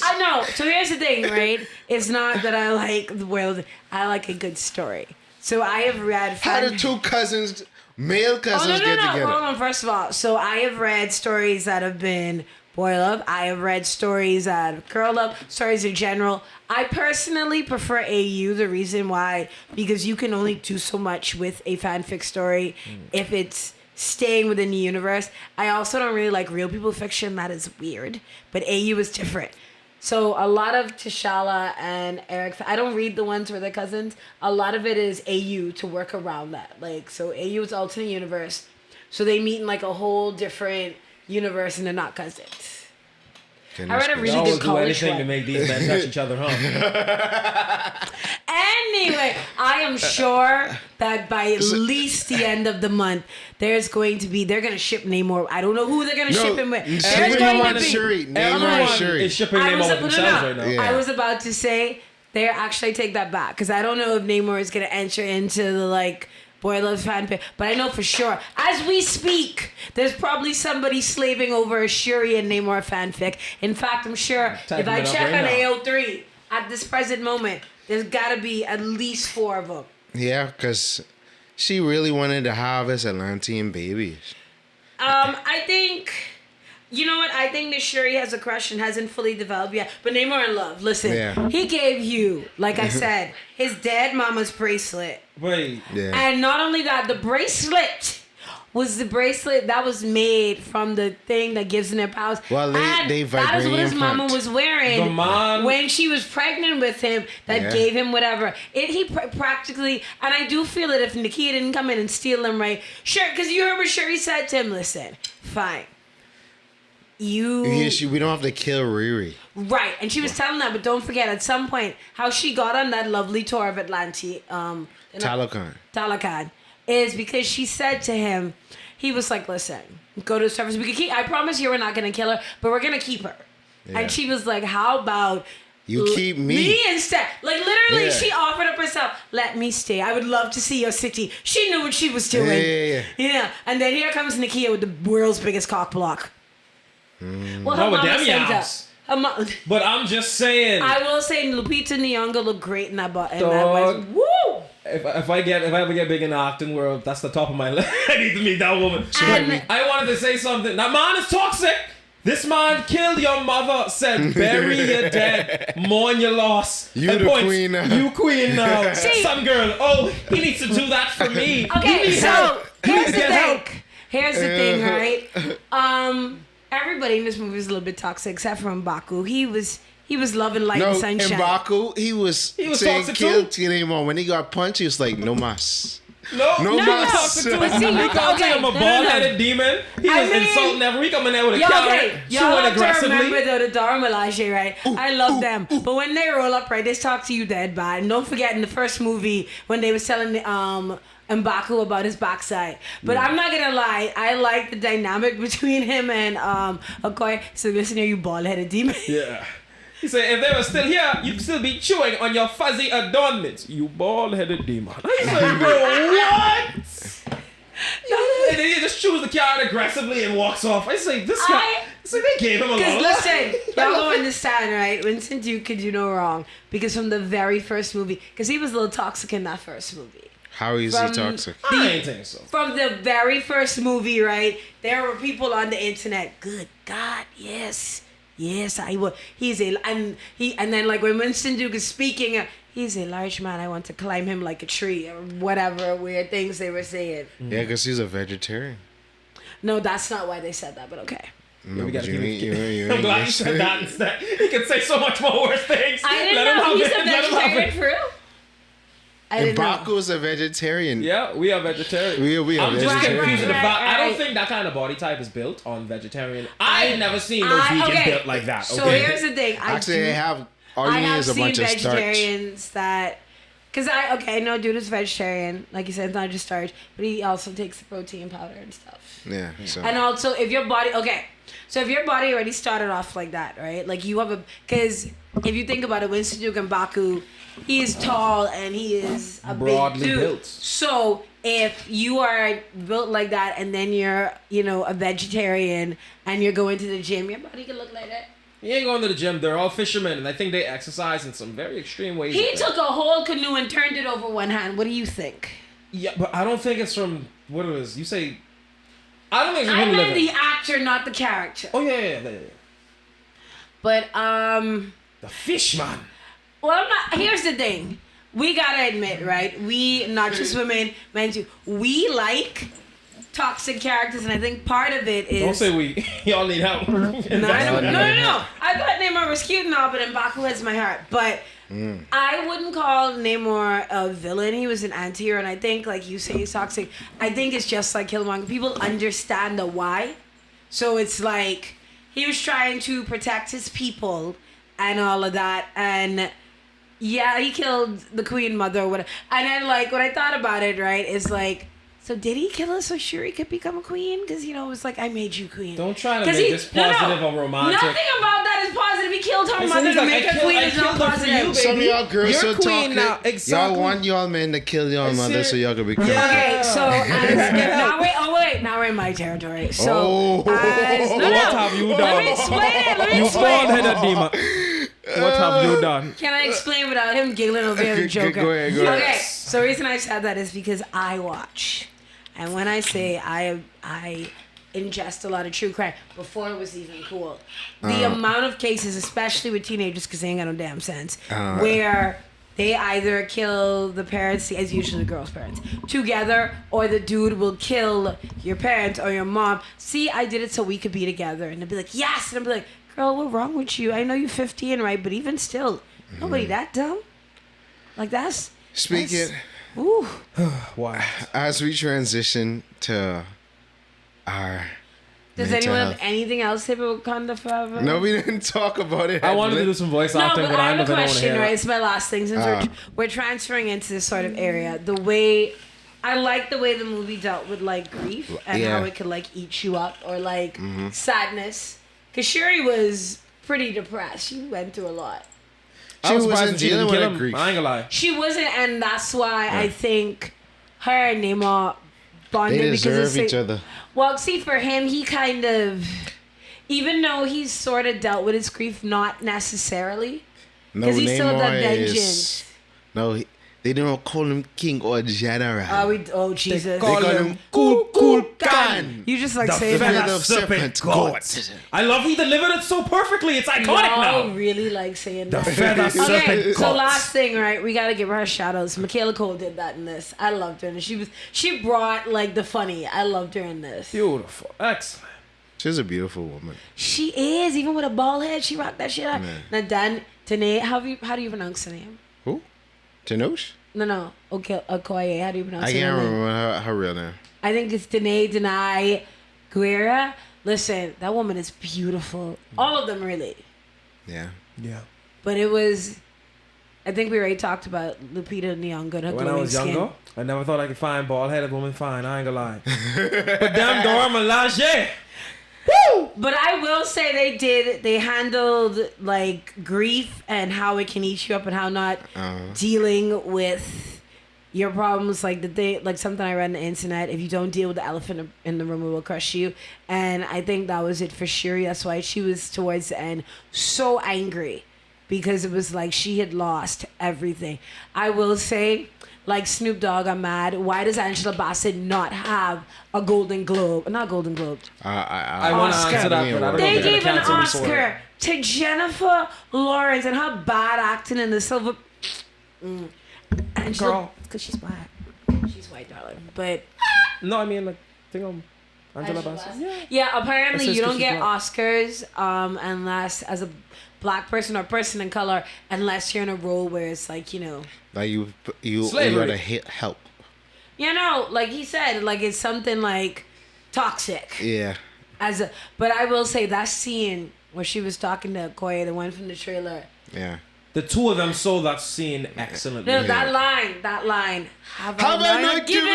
I know. So here's the thing, right? It's not that I like the world. I like a good story. So I have read How do two cousins, male cousins, get together? Hold on, first of all. So I have read stories that have been boy love. I have read stories out of girl love, stories in general. I personally prefer AU. The reason why, because you can only do so much with a fanfic story if it's staying within the universe. I also don't really like real people fiction. That is weird. But AU is different. So a lot of T'Challa and Eric, I don't read the ones where they're cousins. A lot of it is AU to work around that. Like, so AU is alternate universe. So they meet in like a whole different universe and they're not cousins. I read a really good college one. To make these men touch each other, huh? Anyway, I am sure that by at least the end of the month, they're going to ship Namor. I don't know who they're going to ship him with. Everyone is shipping Namor with themselves right now. Yeah. I was about to say, they actually take that back because I don't know if Namor is going to enter into the like boy loves fanfic, but I know for sure, as we speak, there's probably somebody slaving over a Shuri and Namor fanfic. In fact, I'm sure if I check on AO3 at this present moment, there's got to be at least 4 of them. Yeah, because she really wanted to harvest Atlantean babies. I think... You know what? I think that Shuri has a crush and hasn't fully developed yet. But Namor in love. Listen, He gave you, like I said, his dead mama's bracelet. Wait. Yeah. And not only that, the bracelet was the bracelet that was made from the thing that gives them their powers. Well, they that is what his mama was wearing when she was pregnant with him that gave him whatever. He practically, and I do feel it if Nakia didn't come in and steal him, right? Sure, because you heard what Shuri said to him. Listen, fine. We don't have to kill Riri. Right, and she was telling that, but don't forget at some point how she got on that lovely tour of Talokan is because she said to him, he was like, listen, go to the surface. I promise you we're not going to kill her, but we're going to keep her. Yeah. And she was like, how about you keep me? Me instead. Like literally she offered up herself, let me stay. I would love to see your city. She knew what she was doing. Yeah. And then here comes Nakia with the world's biggest cock block. Well, her But I'm just saying. I will say Lupita Nyong'o looked great in that Dog. was woo. If I ever get big in the acting world, that's the top of my list. I need to meet that woman. And- I wanted to say something. That man is toxic. This man killed your mother, said bury your dead, mourn your loss. You and the points, queen now. You queen now. See- Some girl, oh, he needs to do that for me. He Okay, needs so help. He here's needs the to get help. thing. Here's the thing, right? Everybody in this movie is a little bit toxic, except for M'Baku. He was loving light and No, sunshine. in Baku, he was saying toxic kill too. Tina. When he got punched, he was like, no mas. No, No, he no. was toxic too. But see, He called okay, him a no. bald-headed demon. He I was mean- insulting everyone. He coming there with a Y'all, carrot, okay, y'all chewing have to aggressively. remember though the Dara Milaje, right? I love them, but when they roll up, right, they talk to you dead bad. And don't forget in the first movie when they was telling M'Baku about his backside. But I'm not gonna lie, I like the dynamic between him and Okoye. So listen here, you bald-headed demon. Yeah. He said, if they were still here, you'd still be chewing on your fuzzy adornments. You bald-headed demon. I said, bro, what? And then he just chews the carrot aggressively and walks off. I say, this guy, it's like they gave him a Because lot. listen, y'all don't understand, right? Winston Duke could do no wrong. Because from the very first movie, because he was a little toxic in that first movie. How is he From- toxic? I ain't think so. From the very first movie, right? There were people on the internet. Good God, yes. Yes, I will. And then like when Winston Duke is speaking, he's a large man. I want to climb him like a tree or whatever weird things they were saying. Yeah, because he's a vegetarian. No, that's not why they said that, but okay. No, we but gotta you keep ain't- it- you ain't- you I'm ain't glad you listen. said that instead. He could say so much more worse things. I didn't Let him know have he's it. a Let him have vegetarian it. for real. I And didn't know. Baku's a vegetarian. Yeah, we are vegetarian. We are I'm just vegetarian. confused Right, about. I don't right. think that kind of body type is built on vegetarian. I've never seen no I- vegan okay, built like that. So Okay. here's the thing. Actually, I have. All you I need have is a seen bunch of starch. vegetarians that, cause no dude is vegetarian. Like you said, it's not just starch, but he also takes the protein powder and stuff. Yeah. So. And also, if your body, so if your body already started off like that, right? Like you have Mm-hmm. if you think about it, Winston Duke and Baku, he is tall and he is a Broadly big dude. built. So if you are built like that and then you're, a vegetarian and you're going to the gym, your body can look like that. You ain't going to the gym. They're all fishermen, and I think they exercise in some very extreme ways. He took a whole canoe and turned it over one hand. What do you think? Yeah, but I don't think it's from what it was. You say. I don't think it's from I him meant living. the actor, not the character. Oh yeah. But The fish man. well, I'm not. Here's the thing. We gotta admit, right? We, not just women, men too. We like toxic characters, and I think part of it is. Don't say we. Y'all need help. No, I don't, no. I thought Namor was cute and all, but M'Baku has my heart. But I wouldn't call Namor a villain. He was an anti-hero, and I think, like you say, he's toxic. I think it's just like Killmonger. People understand the why. So it's like he was trying to protect his people and all of that. And yeah, he killed the Queen Mother or whatever. And then, like, when I thought about it, right, is like, so did he kill her so Shuri could become a queen? Because, it was like, I made you queen. Don't try to 'Cause make this positive or romantic. Nothing about that is positive. He killed her Listen, mother he's to like, make I her queen. killed Is not her for you, positive. baby. Some of y'all girls You're so queen talking. now. Exactly. Y'all want y'all men to kill y'all mother so y'all can be queen. Yeah. Okay, so now we're in my territory. So Oh. as, no, What no. have you done? Let me explain it. Let me You explain. bald-headed demon. What have you done? Can I explain without him giggling over here, the Joker? Go ahead, go ahead. Okay, so the reason I said that is because I watch, and when I say I ingest a lot of true crime before it was even cool. The amount of cases, especially with teenagers, because they ain't got no damn sense, where they either kill the parents, as usually the girl's parents, together, or the dude will kill your parents or your mom. See, I did it so we could be together, and they'd be like, yes, and I'd be like, girl, what's wrong with you? I know you're 15, right? But even still, nobody that dumb. Like Speaking, ooh. Why? as we transition to our Does mental anyone health. have anything else to say about Wakanda Forever? No, we didn't talk about it. I wanted to do some voice No, acting, but but I I have a never want to question, hear right? it. It's my last thing since we're transferring into this sort of area. The way I like the way the movie dealt with like grief and Yeah. how it could like eat you up or like sadness. Cause Shuri was pretty depressed. She went through a lot. She was wasn't surprised that she dealing didn't with kill her him. grief. I ain't gonna lie. She wasn't, and that's why I think her and Namor bonded They because deserve it's each other. Well, see, for him, he kind of. even though he's sort of dealt with his grief, not necessarily. No, Because he's still the Namor vengeance. is... No, they don't call him king or general. Oh, Jesus. They call him Cool Khan. You just like The saying Feather that. of Serpent God. I love he delivered it so perfectly. It's iconic Y'all now. really like saying The that. feather Okay, serpent so God. last thing, right? We gotta give her shout outs. Michaela Cole did that in this. I loved her. And she brought like the funny. I loved her in this. Beautiful. Excellent. She's a beautiful woman. She is, even with a bald head, she rocked that shit out. Yeah. Now Danae, how do you pronounce her name? Who? Tenoch? No. Okay, Okoye. How do you pronounce I her can't name? remember her real name. I think it's Danae Guerra. Listen, that woman is beautiful. All of them really. Yeah. Yeah. But it was, I think we already talked about Lupita Nyong'o and her When I glowing was skin. younger, I never thought I could find bald-headed woman fine. I ain't gonna lie. But damn Dora Milaje. Woo! But I will say they handled like grief and how it can eat you up and how not dealing with your problems, like something I read on the internet, if you don't deal with the elephant in the room, it will crush you. And I think that was it for Shuri. That's why she was towards the end so angry, because it was like she had lost everything. I will say, like Snoop Dogg, I'm mad. Why does Angela Bassett not have a Golden Globe? Not Golden Globe. I want to Oscar. answer that, but I don't know They if they're gave gonna an cancel me for it. Oscar to Jennifer Lawrence and her bad acting in the silver. Angela, because she's black. She's white, darling. But No, I mean, like, Angela Bassett. Yeah. yeah, apparently That's you just don't 'cause she's get Oscars unless as a black person or person of color, unless you're in a role where it's like, Like you Slavery. gotta help. like he said, like it's something like toxic. Yeah. But I will say that scene where she was talking to Okoye, the one from the trailer. Yeah. The two of them sold that scene excellently. No, that line. Have I not given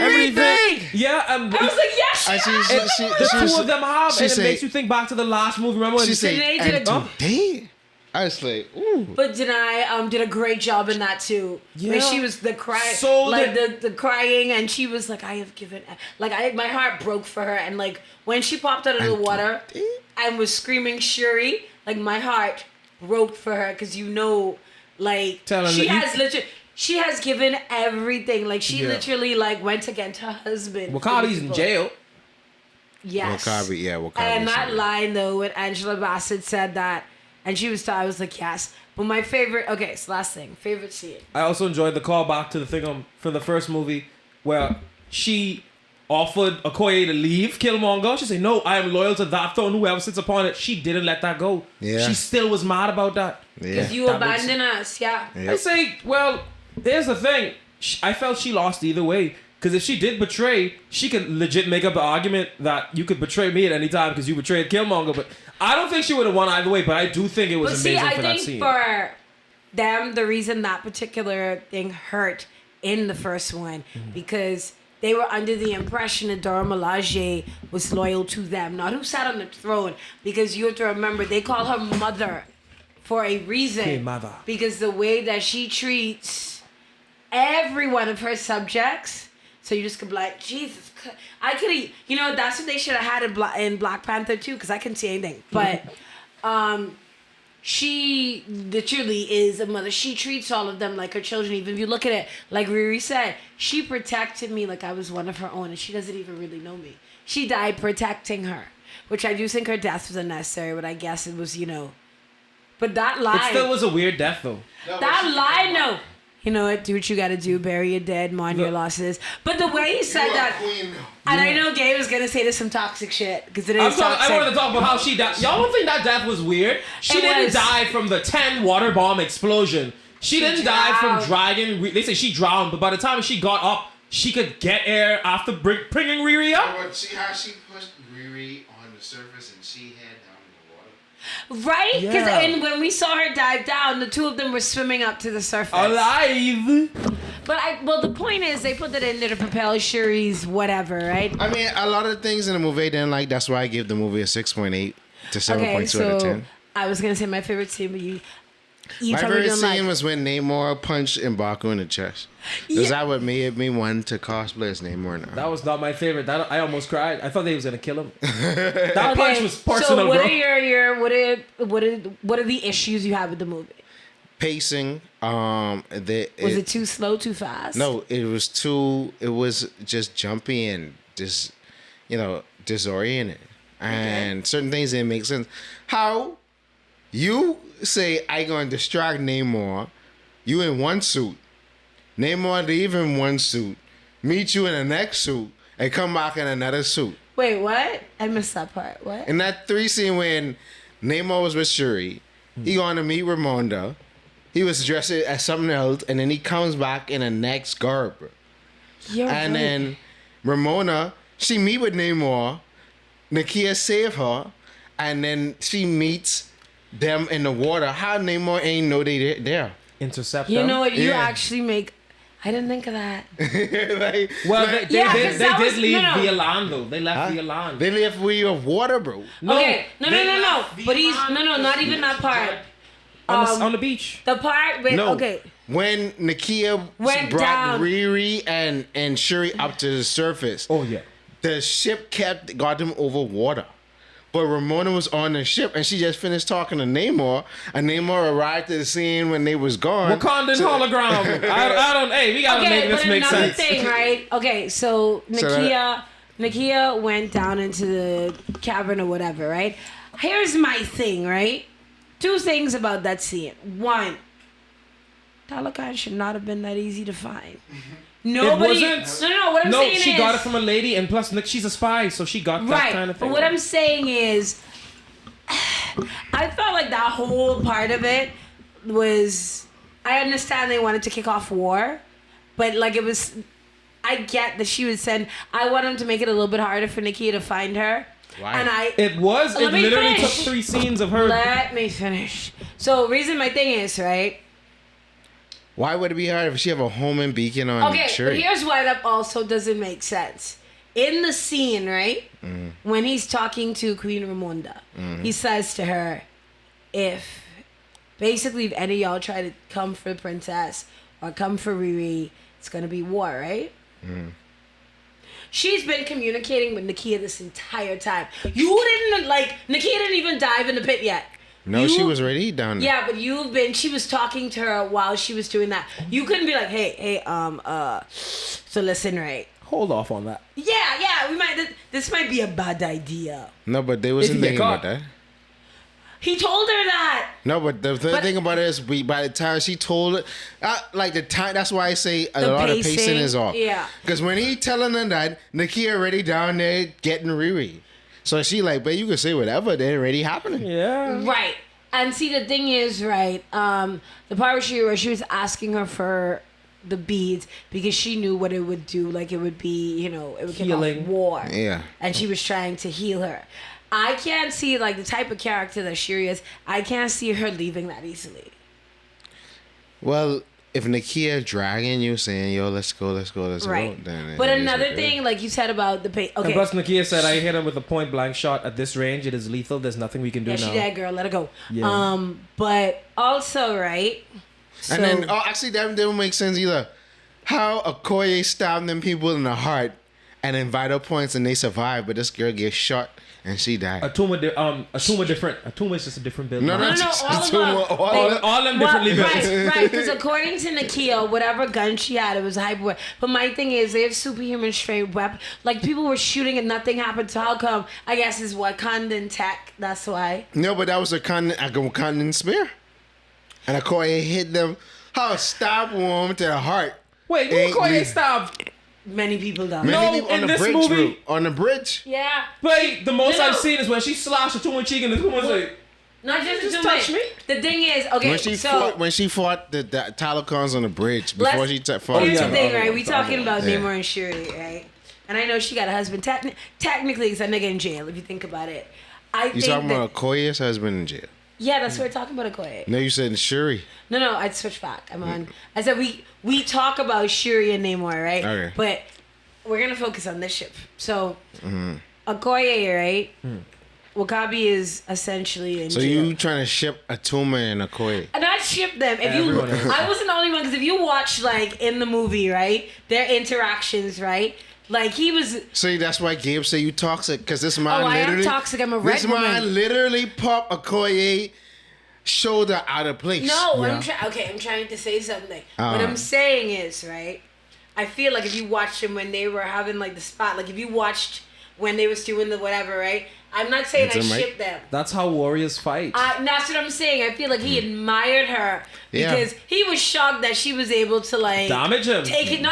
everything? Yeah, I was like, yes, And the two of them have, she and it say- makes you think back to the last movie. Remember when She said, They and did today, I was like, ooh. But Denai did a great job in that too. Yeah. When she was the Sold the crying, and she was like, I have given, my heart broke for her, and like when she popped out of the And water today? and was screaming Shuri, like my heart broke for her, because Tell her she that has she has given everything. Like she Yeah. literally like went against her husband. Wakabi's in jail. Yes. Wakabi. And that said it. line though, when Angela Bassett said that, and she was, I was like, yes. But my favorite, okay, so last thing, favorite scene. I also enjoyed the callback to the thing from the first movie where she offered Okoye to leave Killmonger. She said, no, I am loyal to that throne, whoever sits upon it. She didn't let that go. Yeah. She still was mad about that. Yeah. You That makes- abandon us, yeah. Yep. I say, well, here's the thing. I felt she lost either way. Because if she did betray, she could legit make up the argument that you could betray me at any time because you betrayed Killmonger. But I don't think she would have won either way. But I do think it was But see, amazing I for that think scene. for them, the reason that particular thing hurt in the first one, because they were under the impression that Dora Milaje was loyal to them, not who sat on the throne. Because you have to remember, they call her mother for a reason. Queen Mother. Because the way that she treats every one of her subjects. So you just could be like, Jesus, I could have, that's what they should have had in Black Panther too, because I couldn't see anything. But she literally is a mother. She treats all of them like her children. Even if you look at it, like Riri said, she protected me like I was one of her own, and she doesn't even really know me. She died protecting her, which I do think her death was unnecessary, but I guess it was, But that line... It still was a weird death, though. That line, no. You know what? Do what you gotta do. Bury your dead. Mourn your losses. But the way he said that... And I know Gabe was gonna say this some toxic shit, because it is toxic. I wanted to talk about how she died. Y'all don't think that death was weird? She It didn't was. die from the 10 water bomb explosion. She didn't die from drowned. dragging... They say she drowned, but by the time she got up, she could get air after bringing Riri up. But see how she pushed Riri on the surface and she head down in the water? Right? Because Yeah. when we saw her dive down, the two of them were swimming up to the surface. Alive. But the point is, they put that in there to propel Shuri's whatever, right? I mean, a lot of things in the movie I didn't like. That's why I gave the movie a 6.8 to 7.2 out of 10. I was gonna say my favorite scene, but each My other favorite doing scene like. was when Namor punched M'Baku in the chest. Yeah. Is that what made me want to cosplay as Namor now? That was not my favorite. I almost cried. I thought they was gonna kill him. That punch was personal, so what bro. are what are the issues you have with the movie? Pacing. Was it too slow, too fast? No, it was too. It was just jumpy and just, disoriented, and certain things didn't make sense. How you say I gonna distract Namor? You in one suit. Namor leave in one suit, meet you in the next suit, and come back in another suit. Wait, what? I missed that part. What? In that 3 scene when Namor was with Shuri, he going to meet Ramonda. He was dressed as something else, and then he comes back in the next garb. You're And right. then Ramona, she meet with Namor. Nakia save her, and then she meets them in the water. How Namor ain't know they there? Intercept You them. know what? You Yeah. actually make. I didn't think of that. Like, Well, like, they, Yeah, they 'cause did that was- leave no. via land though. They left huh? via land. They live with you of water, bro. Okay, no. they left via But he's land. not even that part. On the beach. The part with No. okay. When Nakia Went brought down. Riri and Shuri up to the surface, Oh yeah. the ship got them over water. But Ramona was on the ship, and she just finished talking to Namor, and Namor arrived to the scene when they was gone. Wakandan hologram. I don't. Hey, we gotta Okay, make this but make another sense. thing, right? Okay, so Nakia went down into the cavern or whatever, right? Here's my thing, right? 2 things about that scene. 1, Talokan should not have been that easy to find. Nobody. wasn't. No. What I'm No, saying she is, got it from a lady, and plus she's a spy, so she got that right. kind of thing. But what I'm saying is, I felt like that whole part of it was. I understand they wanted to kick off war, but like it was. I get that she was saying, I want him to make it a little bit harder for Nakia to find her. Why? And It was. It Let me literally finish. took 3 scenes of her. Let me finish. So, reason my thing is, right? Why would it be hard if she have a homing beacon on Okay, but Shuri? here's why that also doesn't make sense. In the scene, right? When he's talking to Queen Ramonda, he says to her, if any of y'all try to come for the princess or come for Riri, it's gonna be war, right? She's been communicating with Nakia this entire time. Nakia didn't even dive in the pit yet. No, she was already down there. Yeah, but she was talking to her while she was doing that. You couldn't be like, hey, so listen, right? Hold off on that. Yeah, this might be a bad idea. No, but they wasn't If you get thinking about caught. that. He told her that. No, but the thing about it is, by the time she told it, the time. That's why I say a lot of pacing pacing, is off. yeah. Because when he telling her that, Nakia already down there getting Riri, so she like, but you can say whatever. They're already happening. Yeah. Right. And see, the thing is, right, the part where she was asking her for the beads because she knew what it would do. Like, it would be, it would kick off Healing. war. Yeah. And she was trying to heal her. I can't see, like, the type of character that Shuri is, I can't see her leaving that easily. Well, if Nakia dragging you saying, "Yo, let's go," Right. then But it is another what it thing, is. like you said about the pain. Okay. And plus, Nakia said, I hit him with a point blank shot at this range. It is lethal. There's nothing we can do Yeah, now. she dead, girl. Let her go. Yeah. But also, right? So, And then, actually, that didn't make sense either. How Okoye stabbed them people in the heart and in vital points, and they survived, but this girl gets shot and she died. Atuma different. Atuma is just a different build. No, man. No, it's all of two them. more- all They- of them- all them differently built. Right. Because according to Nakia, whatever gun she had, it was a hyper. But my thing is, they have superhuman strength weapon. Like, people were shooting and nothing happened. So how come? I guess it's Wakandan tech. That's why. No, but that was a Wakandan spear. And Okoye hit them. How a stab wound to the heart. Wait, Ain't Okoye we- stabbed. Many people died. No, Many people in on the this bridge movie- route. On the bridge. Yeah. But the most No. I've seen is when she slashed Atuma cheek and Atuma's like, Not just Just to touch me. me? The thing is, okay, When she fought the Talocons on the bridge before Let's- she fought. here's yeah, the thing, the right? other We one, talking about Yeah. Namor and Shuri, right? And I know she got a husband. Technically, it's a nigga in jail if you think about it. I You think talking that, about Okoye's husband in jail? yeah, that's what we're talking about. Okoye. No, you said Shuri. No, I'd switch back. I'm on. I said we talk about Shuri and Namor, right? Okay. But we're gonna focus on this ship. So, Okoye, right? Wakabi is essentially in So jail. you trying to ship Atuma and Okoye? Not ship them. If Everyone you, is. I wasn't the only one because if you watch like in the movie, right, their interactions, right, like he was. See, that's why Gabe say you toxic, because this man Oh, I am literally toxic. I'm a red this woman. man literally pop Okoye shoulder out of place. No, Yeah. I'm trying to say something. Uh. What I'm saying is, right, I feel like if you watched them when they were having like the spot, like if you watched when they was doing the whatever, right, I'm not saying I That's right. ship them. That's how warriors fight. That's what I'm saying. I feel like he admired her Yeah. because he was shocked that she was able to like Damage him. take it.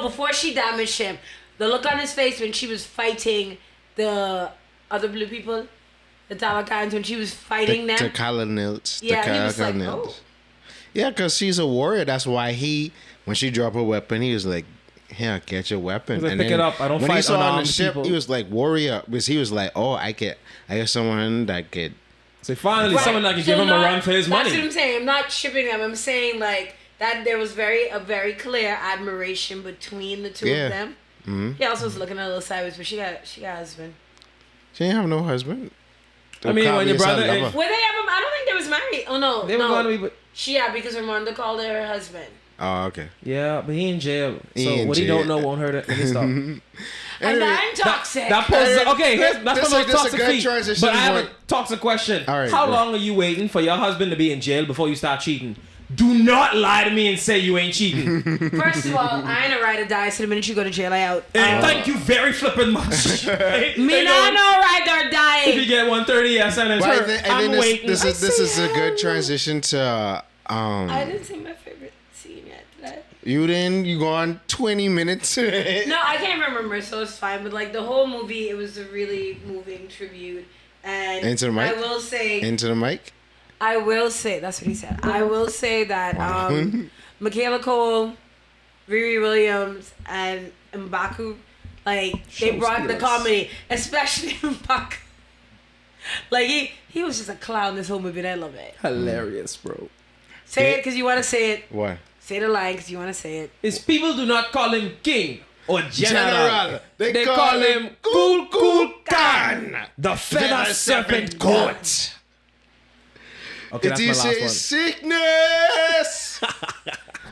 Before she damaged him, the look on his face when she was fighting the other blue people, the Tawakans, when she was fighting them. The colonels. Yeah, the he was like, colonels. oh. Yeah, because she's a warrior. That's why when she dropped her weapon, he was like, "Here, get your weapon." He's like, "Pick it up. I don't when he fight saw on the unarmed ship, people." he was like, "Warrior," because he was like, "Oh, I get someone that could." So finally, Right. someone that can So give him a not- run for his That's money. what I'm saying. I'm not shipping them. I'm saying like that there was a very clear admiration between the two Yeah. of them. Mm-hmm. He also was looking a little sideways, but she got a husband. She didn't have no husband. I mean, when your brother- Were they ever? I don't think they was married. Oh no, They were no. going to be, but Because Armando called her husband. Oh, okay. yeah, but he in jail. He So in what he jail. don't know won't hurt it. Let me stop. And Anyway, I'm toxic. That poses, okay, This- that's this a is- little this is a toxic good feat. transition But I have a point. toxic question. All right, How bro. long are you waiting for your husband to be in jail before you start cheating? Do not lie to me and say you ain't cheating. First of all, I ain't a ride or die. So the minute you go to jail, I out. And thank you very flippin' much. Me not no ride or If you die. get 130, yes, and it's But her. I think I'm waiting. this I is say a good hell. transition to I didn't say my favorite scene yet. Did I? you go on 20 minutes. No, I can't remember, so it's fine. But like the whole movie, it was a really moving tribute. And Into the mic? I will say, Into the mic. that's what he said. I will say that Michaela Cole, Riri Williams, and M'Baku, like they Show brought the stealers. comedy, especially M'Baku. Like he was just a clown this whole movie, and I love it. Hilarious, bro. Say it because you want to say it. What? Say the line because you want to say it. His people do not call him king or general. General. They call him Cool Cool Khan, the feather serpent goat. Okay, It's that's my easy last sickness.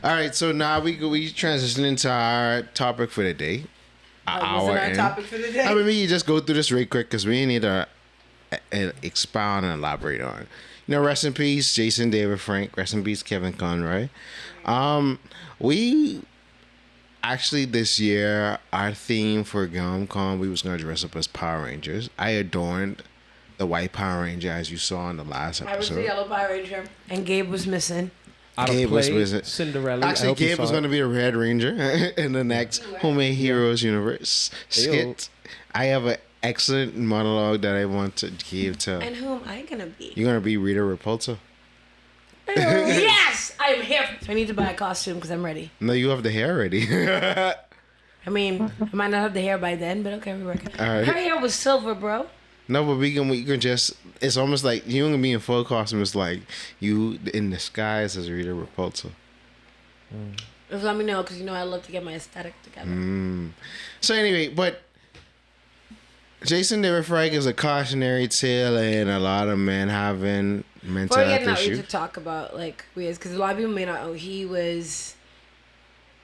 All right, so now we transition into our topic for the day. Wasn't our topic for the day? I mean, we can just go through this real quick because we need to expound and elaborate on. You know, rest in peace, Jason David Frank. Rest in peace, Kevin Conroy. We actually this year our theme for GomCon, we was gonna dress up as Power Rangers. I adorned the white Power Ranger as you saw in the last I was the episode. yellow Power Ranger, and Gabe was missing. Out of Gabe was play, with it. Cinderella. I Actually, hope you Gabe was saw going to it. be the Red Ranger in the next Homemade Heroes universe skit. I have an excellent monologue that I want to give to. And who am I gonna be? You're going to be Rita Repulsa. Yes, I'm here. So I need to buy a costume because I'm ready. No, you have the hair already. I mean, I might not have the hair by then, but okay, we're working. All right. Her hair was silver, bro. No, but we can just. It's almost like you gonna be in full costume. It's like you in disguise as Rita Repulsa. Just let me know because you know I love to get my aesthetic together. So anyway, but Jason David Frank is a cautionary tale, and a lot of men having mental Before we health get out, we issues. to talk about like weirds because a lot of people may not know he was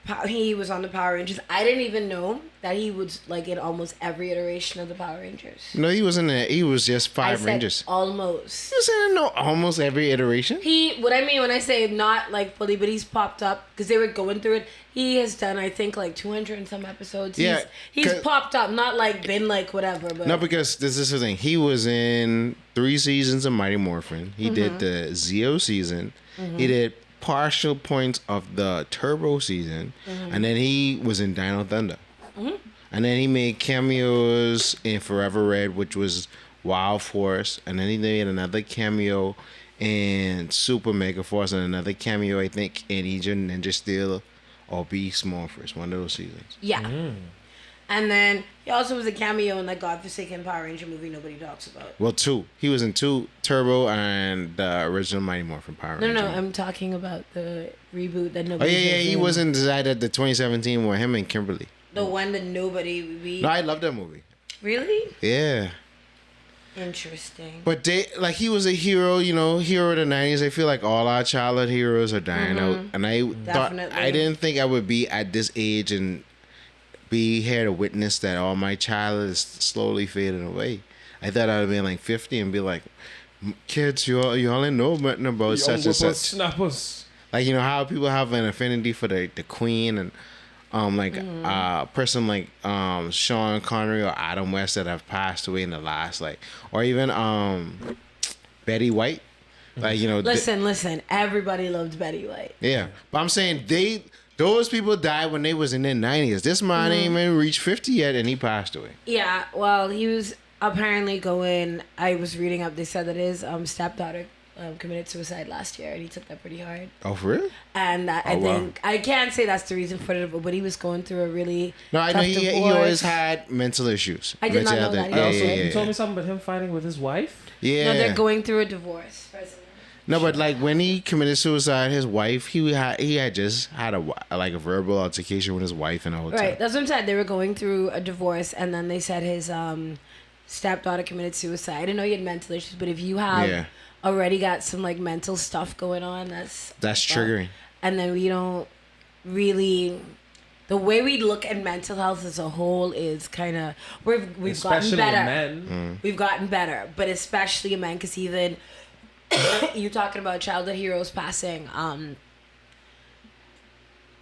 on the Power Rangers. I didn't even know that he was like in almost every iteration of the Power Rangers. No, he wasn't. He was just I five said Rangers. almost. You said no, almost every iteration. What I mean when I say not like fully, but he's popped up because they were going through it. He has done, I think, like 200 and some episodes. Yeah, he's 'cause- popped up, not like been like whatever, but No, because this is the thing. He was in 3 seasons of Mighty Morphin. He did the Zeo season. He did partial points of the Turbo season, and then he was in Dino Thunder. And then he made cameos in Forever Red, which was Wild Force, and then he made another cameo in Super Mega Force, and another cameo, I think, in Agent Ninja Steel or Beast Morphers, one of those seasons. yeah. And then he also was a cameo in that godforsaken Power Ranger movie nobody talks about. Well, 2. He was in 2, Turbo, and the original Mighty Morphin Power No, Ranger. no, I'm talking about the reboot that Oh, nobody. yeah, he was in the 2017 with him and Kimberly. the one that nobody. No, I love that movie. Really? Yeah. Interesting. But he was a hero, hero of the 90s. I feel like all our childhood heroes are dying out. And I didn't think I would be at this age and be here to witness that all my childhood is slowly fading away. I thought I would be like 50 and be like, kids, you only know nothing about such and such. Snappers. Like, how people have an affinity for the queen and a person like Sean Connery or Adam West that have passed away in the last or even Betty White. Listen, everybody loved Betty White. Yeah. But I'm saying those people died when they was in their 90s. This man ain't even reached 50 yet and he passed away. Yeah, well, he was apparently I was reading up, they said that his stepdaughter committed suicide last year, and he took that pretty hard. Oh, for real? And I think I can't say that's the reason for it, but he was going through a really I know he always had mental issues. I did not know that. You told me something about him fighting with his wife. Yeah. No, they're going through a divorce presently. No, but when he committed suicide, his wife he had just had a verbal altercation with his wife in a hotel. Right, that's what I'm saying. They were going through a divorce, and then they said his stepdaughter committed suicide. I didn't know he had mental issues, but if you have already got some mental stuff going on, that's triggering. And then we don't really, the way we look at mental health as a whole is kind of we've gotten better. Men. We've gotten better, but especially in men, because even you talking about childhood heroes passing,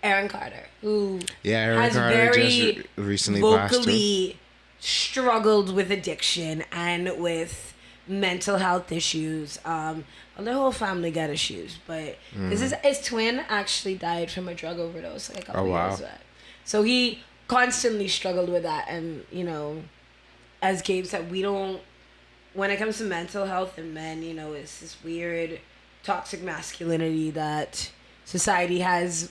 Aaron Carter, who has very just recently vocally struggled with addiction and with mental health issues. Well, their whole family got issues, but his twin actually died from a drug overdose a couple years back. So he constantly struggled with that, and as Gabe said, we don't. When it comes to mental health in men, it's this weird toxic masculinity that society has.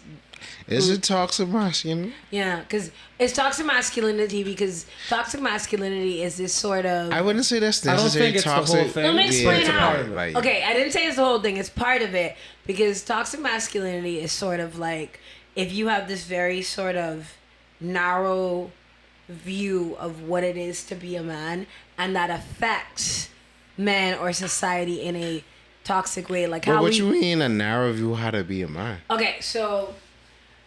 Is it toxic masculinity? Yeah, because it's toxic masculinity because toxic masculinity is this sort of... I wouldn't say that's necessarily toxic. I don't think it's the whole thing. Let me explain how. Like, okay, I didn't say it's the whole thing. It's part of it because toxic masculinity is sort of like if you have this very sort of narrow view of what it is to be a man, and that affects men or society in a toxic way. Like how what you mean a narrow view how to be a man? Okay, so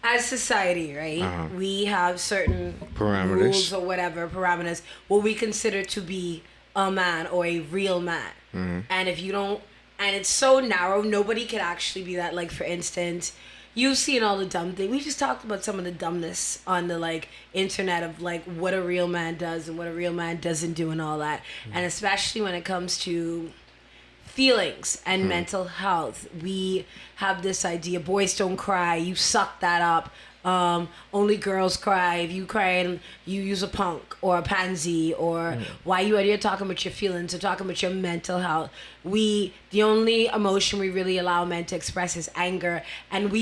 as society, right, we have certain parameters, rules or whatever parameters, what we consider to be a man or a real man. And if you don't, and it's so narrow, nobody could actually be that. Like, for instance, you've seen all the dumb things. We just talked about some of the dumbness on the internet of what a real man does and what a real man doesn't do and all that. And especially when it comes to feelings and mental health, we have this idea: boys don't cry, you suck that up. Only girls cry. If you cry, and you use a punk or a pansy, or why you out here talking about your feelings or talking about your mental health. The only emotion we really allow men to express is anger, and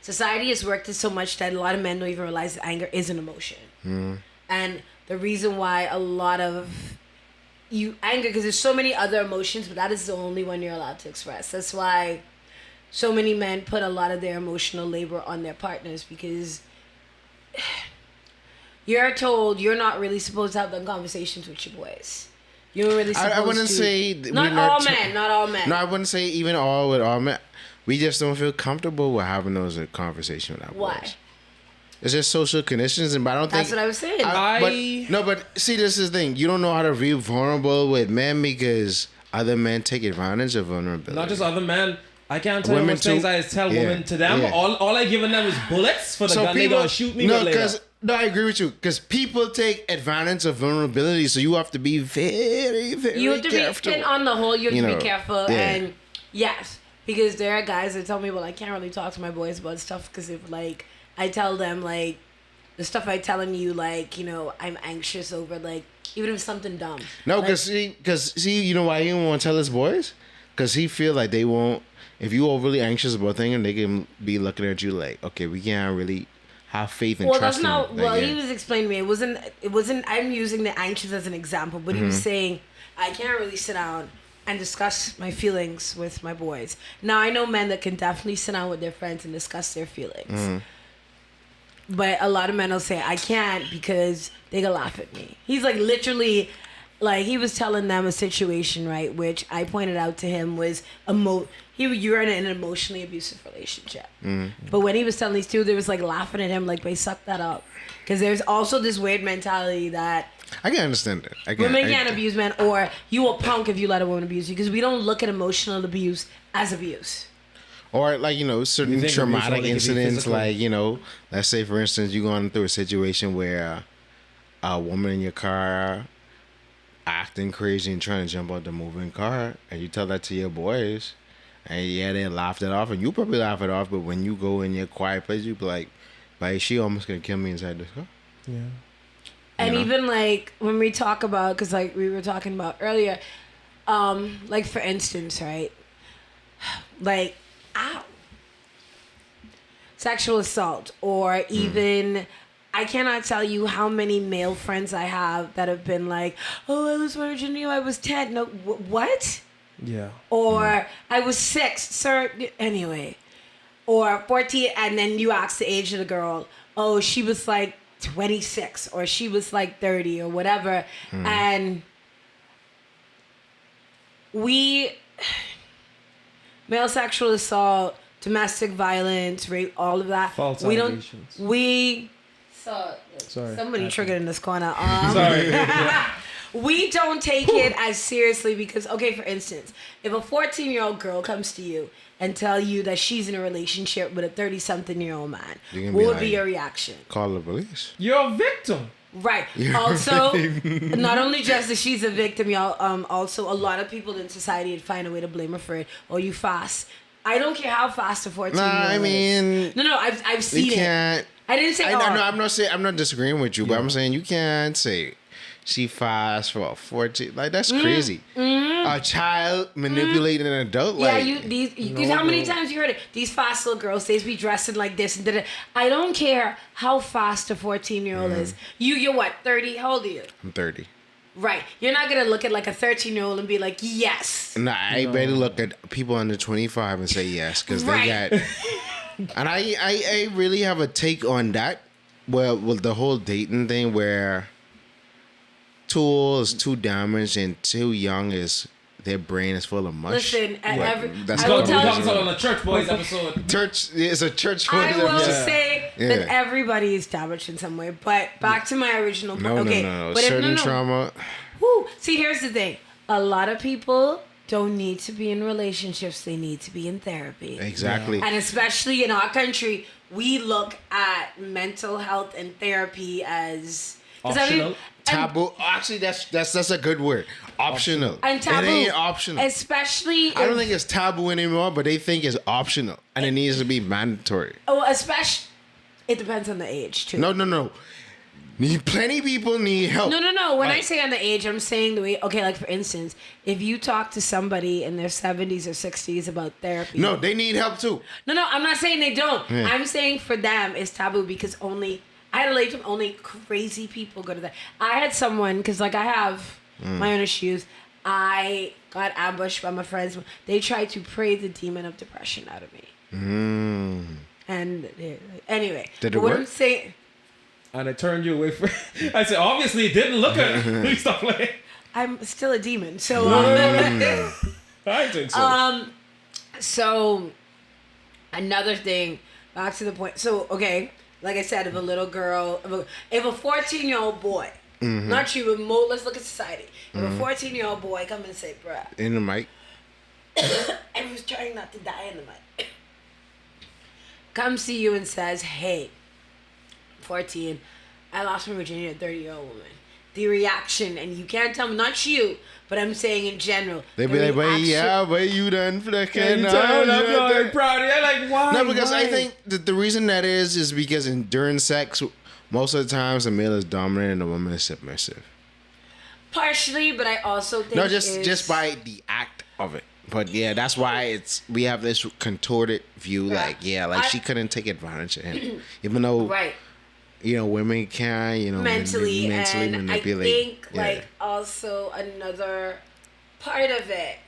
society has worked it so much that a lot of men don't even realize that anger is an emotion. And the reason why a lot of anger, because there's so many other emotions, but that is the only one you're allowed to express. That's why so many men put a lot of their emotional labor on their partners, because you're told you're not really supposed to have the conversations with your boys. You're really supposed to. I wouldn't say not all men. No, I wouldn't say even all men. We just don't feel comfortable with having those conversations with our boys. Why? It's just social conditions, but I don't think... That's what I was saying. But see, this is the thing. You don't know how to be vulnerable with men because other men take advantage of vulnerability. Not just other men. I can't tell you what things I tell women to them. Yeah. All I giving them is bullets for the gun they gonna shoot me with later. No, I agree with you. Because people take advantage of vulnerability, so you have to be very, very careful. And on the whole, you have to be careful. Yeah. And yes, because there are guys that tell me, well, I can't really talk to my boys about stuff because if I tell them the stuff I telling you, I'm anxious over even if it's something dumb. No, because you know why he don't want to tell his boys? Because he feel like they won't. If you overly anxious about things, they can be looking at you like, okay, we can't really have faith and trust. He was explaining to me. It wasn't. I'm using the anxious as an example, but he was saying I can't really sit down and discuss my feelings with my boys. Now I know men that can definitely sit down with their friends and discuss their feelings. But a lot of men will say, I can't because they gonna laugh at me. He's literally, like he was telling them a situation, right, which I pointed out to him was you were in an emotionally abusive relationship. But when he was telling these two, they was like laughing at him like, they suck that up. Because there's also this weird mentality that I can understand that. Women can't abuse men, or you a punk if you let a woman abuse you, because we don't look at emotional abuse as abuse. Or like, certain think traumatic abuse only can be incidents, physical? like, let's say for instance you're going through a situation where a woman in your car acting crazy and trying to jump out the moving car, and you tell that to your boys, and yeah, they laughed it off, and you probably laugh it off, but when you go in your quiet place, you be like, she almost gonna kill me inside this car. Yeah. And know? even like when we talk about, because like we were talking about earlier, like for instance, right, like sexual assault, or even I cannot tell you how many male friends I have that have been like, oh, I was virgin, I was 10. No, what? Yeah. Or I was 6, sir. Anyway, or 14, and then you ask the age of the girl. Oh, she was like 26, or she was like 30, or whatever. And male sexual assault, domestic violence, rape, all of that. False we allegations. Sorry. Somebody triggered in this corner. Sorry. We don't take it as seriously because, okay, for instance, if a 14-year-old girl comes to you and tell you that she's in a relationship with a 30-something-year-old man, You're what gonna be would be like- your reaction? Call the police. You're a victim. Right. Also, not only just that she's a victim, y'all. Also, a lot of people in society would find a way to blame her for it. Oh, you fast. I don't care how fast a 14-year-old Nah, I mean, is. No, I've seen you it. can't. I didn't say. No, oh. I'm not disagreeing with you, but I'm saying you can't say she fast for a 14. Like that's crazy. A child manipulating an adult. Yeah, Like how many times you heard it? These fast little girls, they be dressing like this and da-da. I don't care how fast a 14-year-old is. You're what, 30? How old are you? I'm 30. Right. You're not gonna look at like a 13-year-old and be like, yes. Nah, I better look at people under 25 and say yes, because Right. they got. And I really have a take on that. Well, with the whole dating thing, where too old is too damaged and too young is their brain is full of mush. Listen, at Like, every, that's I will what We tell I'm talking you. about on the Church Boys episode. Church is a church. I will Yeah. say Yeah. that everybody is damaged in some way. But back to my original point. No, okay, no. But Certain trauma. Woo. See, here's the thing. A lot of people don't need to be in relationships. They need to be in therapy. Exactly. And especially in our country, we look at mental health and therapy as 'cause Optional? Taboo. Actually, that's a good word. Optional. and taboo. It ain't optional. Especially I don't if- think it's taboo anymore, but they think it's optional and it needs to be mandatory. especially it depends on the age too. No. Plenty people need help. No. When I Like, say on the age, I'm saying the way. Okay, like for instance, if you talk to somebody in their 70s or 60s about therapy. no, they need help too. No. I'm not saying they don't. Yeah. I'm saying for them it's taboo because I had a relationship. Only crazy people go to that. I had someone because like I have my own issues. I got ambushed by my friends. They tried to pray the demon of depression out of me. And anyway, Did it what work? I'm saying. And I turned you away from. I said, obviously, it didn't look at it. Stop playing. I'm still a demon, so I think so. so another thing, back to the point. So okay, like I said, if a little girl, if a 14-year-old boy, not you, but let's look at society. If a 14-year-old boy come and say, "Bruh," In the mic. I was trying not to die in the mic, comes to you and says, "Hey, 14, I lost my virginity to a 30-year-old woman." The reaction, and you can't tell me, not you, but I'm saying in general. They the be like, "But reaction- yeah, but you done flicking." You turn up, you're like, proud of you. Like, why? No, because I Why? think the reason that is because during sex, most of the times the male is dominant and the woman is submissive. Partially, but I also think No, just by the act of it. But yeah, that's why we have this contorted view. Like, she couldn't take advantage of him, even though right. Women can mentally and manipulate. I think like also another part of it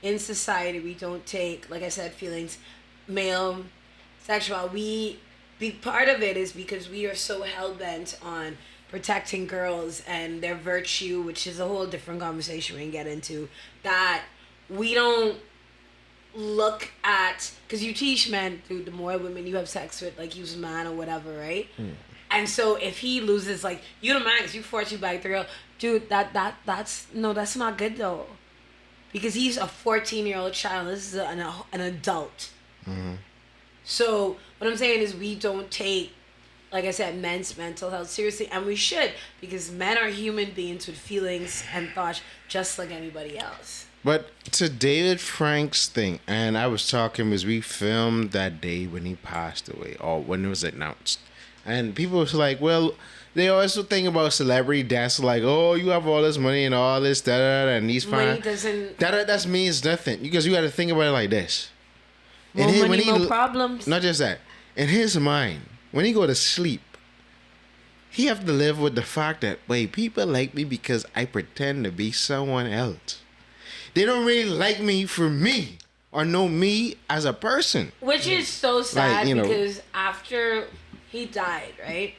in society we don't take, like I said, feelings, male, sexual. Part of it is because we are so hell bent on protecting girls and their virtue, which is a whole different conversation we can get into, that we don't look at, because you teach men, dude, the more women you have sex with, like, he was a man or whatever, right? And so if he loses, like, you the man, because you force you back the girl, dude, that's not good though, because he's a 14-year-old child. This is an adult. So what I'm saying is we don't take, like I said, men's mental health seriously, and we should, because men are human beings with feelings and thoughts just like anybody else. But to David Frank's thing, and I was talking as we filmed that day when he passed away, or when it was announced, and people was like, well, they also think about celebrity deaths, like, oh, you have all this money and all this, and he's fine. Money doesn't. That means nothing, because you got to think about it like this. More money, more problems. Not just that. In his mind, when he go to sleep, he have to live with the fact that, wait, people like me because I pretend to be someone else. They don't really like me for me or know me as a person. Which is so sad, like, because after he died, right,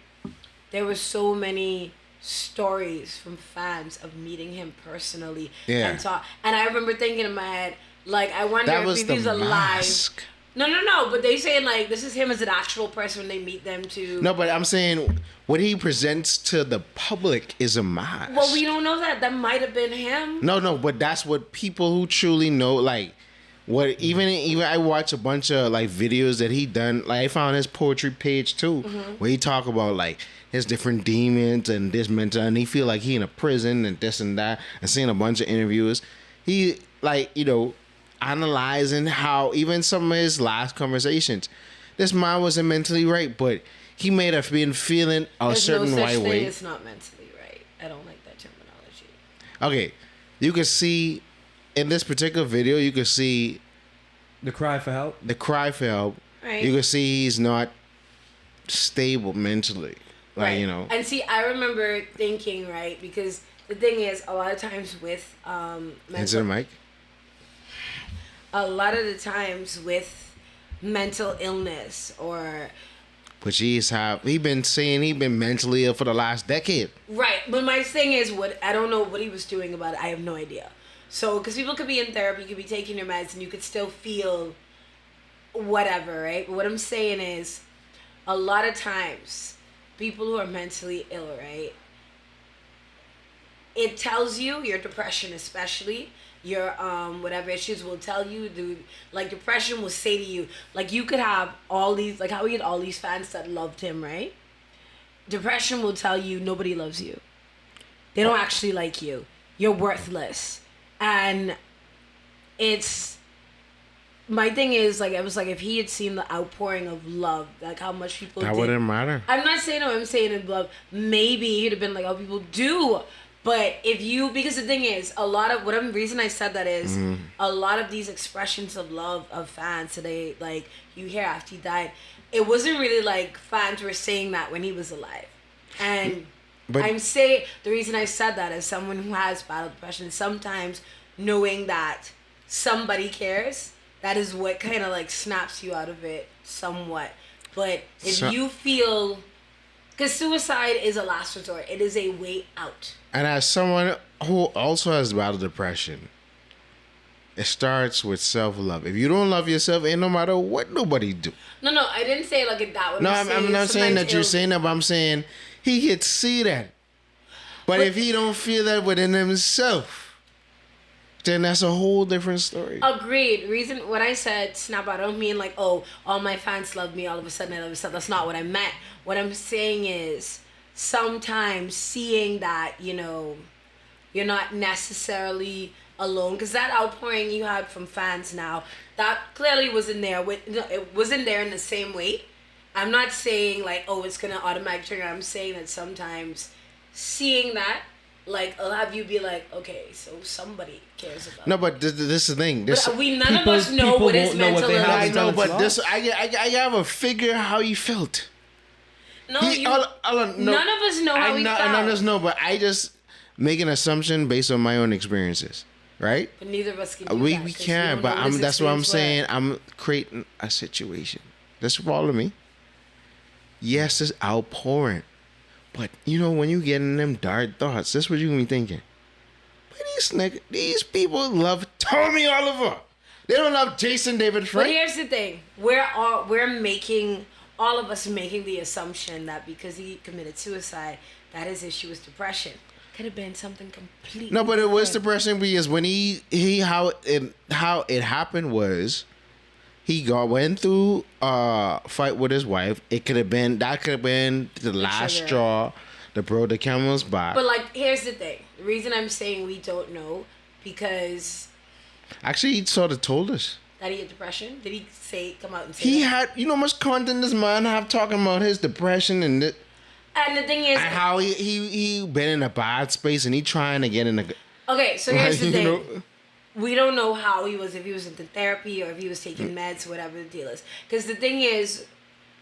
there were so many stories from fans of meeting him personally. Yeah. And I remember thinking in my head, like, I wonder if he's alive. Mask. No, but they saying, like, this is him as an actual person when they meet them too. No, but I'm saying what he presents to the public is a mask. Well, we don't know that. That might have been him. No, but that's what people who truly know, like, what even I watch a bunch of, like, videos that he done. Like, I found his poetry page too, where he talk about, like, his different demons and this mental, and he feel like he in a prison and this and that, and seeing a bunch of interviews. He, like, analyzing how even some of his last conversations, this man wasn't mentally right, but he may have been feeling a certain way. It's not mentally right. I don't like that terminology. Okay, you can see in this particular video, you can see The cry for help. Right. You can see he's not stable mentally. Like, right. And see, I remember thinking, right, because the thing is, a lot of times with Answer the mic. A lot of the times with mental illness or. But he been saying he been mentally ill for the last decade. Right, but my thing is, I don't know what he was doing about it. I have no idea. So, because people could be in therapy, you could be taking your meds, and you could still feel whatever, right? But what I'm saying is, a lot of times, people who are mentally ill, right? It tells you, your depression especially, your whatever issues will tell you, dude. Like, depression will say to you, like, you could have all these, like how we had all these fans that loved him, right? Depression will tell you nobody loves you. They don't actually like you. You're worthless. And it's, my thing is, like, it was like if he had seen the outpouring of love, like how much people that wouldn't matter. I'm not saying no, I'm saying in love. Maybe he'd have been like, oh, people do. But if you, because the thing is, a lot of, reason I said that is, a lot of these expressions of love of fans today, like, you hear after he died, it wasn't really like fans were saying that when he was alive. And but I'm saying, the reason I said that as someone who has battled depression, sometimes knowing that somebody cares, that is what kind of like snaps you out of it somewhat. But if you feel, because suicide is a last resort, it is a way out. And as someone who also has battled depression, it starts with self-love. If you don't love yourself, ain't no matter what nobody do. No, I didn't say it like that. No, I'm not saying that you're saying that, but I'm saying he could see that. But if he don't feel that within himself, then that's a whole different story. Agreed. Reason when I said snap out, I don't mean like, oh, all my fans love me, all of a sudden I love myself. That's not what I meant. What I'm saying is sometimes seeing that, you're not necessarily alone, because that outpouring you had from fans now, that clearly wasn't there. It wasn't there in the same way. I'm not saying like, oh, it's gonna automatically trigger. I'm saying that sometimes seeing that, like, I'll have you be like, okay, so somebody cares about. No, but this is the thing. None of us know what his mental illness. I know, but this I have a figure how he felt. No, none of us know how he felt. None of us know, but I just make an assumption based on my own experiences, right? But neither of us can do that. We can, but that's what I'm saying. I'm creating a situation. Just follow me. Yes, it's outpouring. But you know, when you get in them dark thoughts, that's what you gonna be thinking. But these people love Tommy Oliver. They don't love Jason David But Frank. here's the thing: all of us making the assumption that because he committed suicide, that his issue was depression. Could have been something completely. No, but it was different. depression because when how it happened was he went through a fight with his wife. It could have been the last trigger. straw that broke the camel's back. But like, here's the thing: the reason I'm saying we don't know because Actually, he sort of told us. that he had depression. Did he come out and say He that? had, you know, how much content this man have talking about his depression and And the thing is, how he been in a bad space and he trying to get in a. okay, so here's the You thing. know? We don't know how he was, if he was in therapy or if he was taking meds or whatever the deal is. Because the thing is,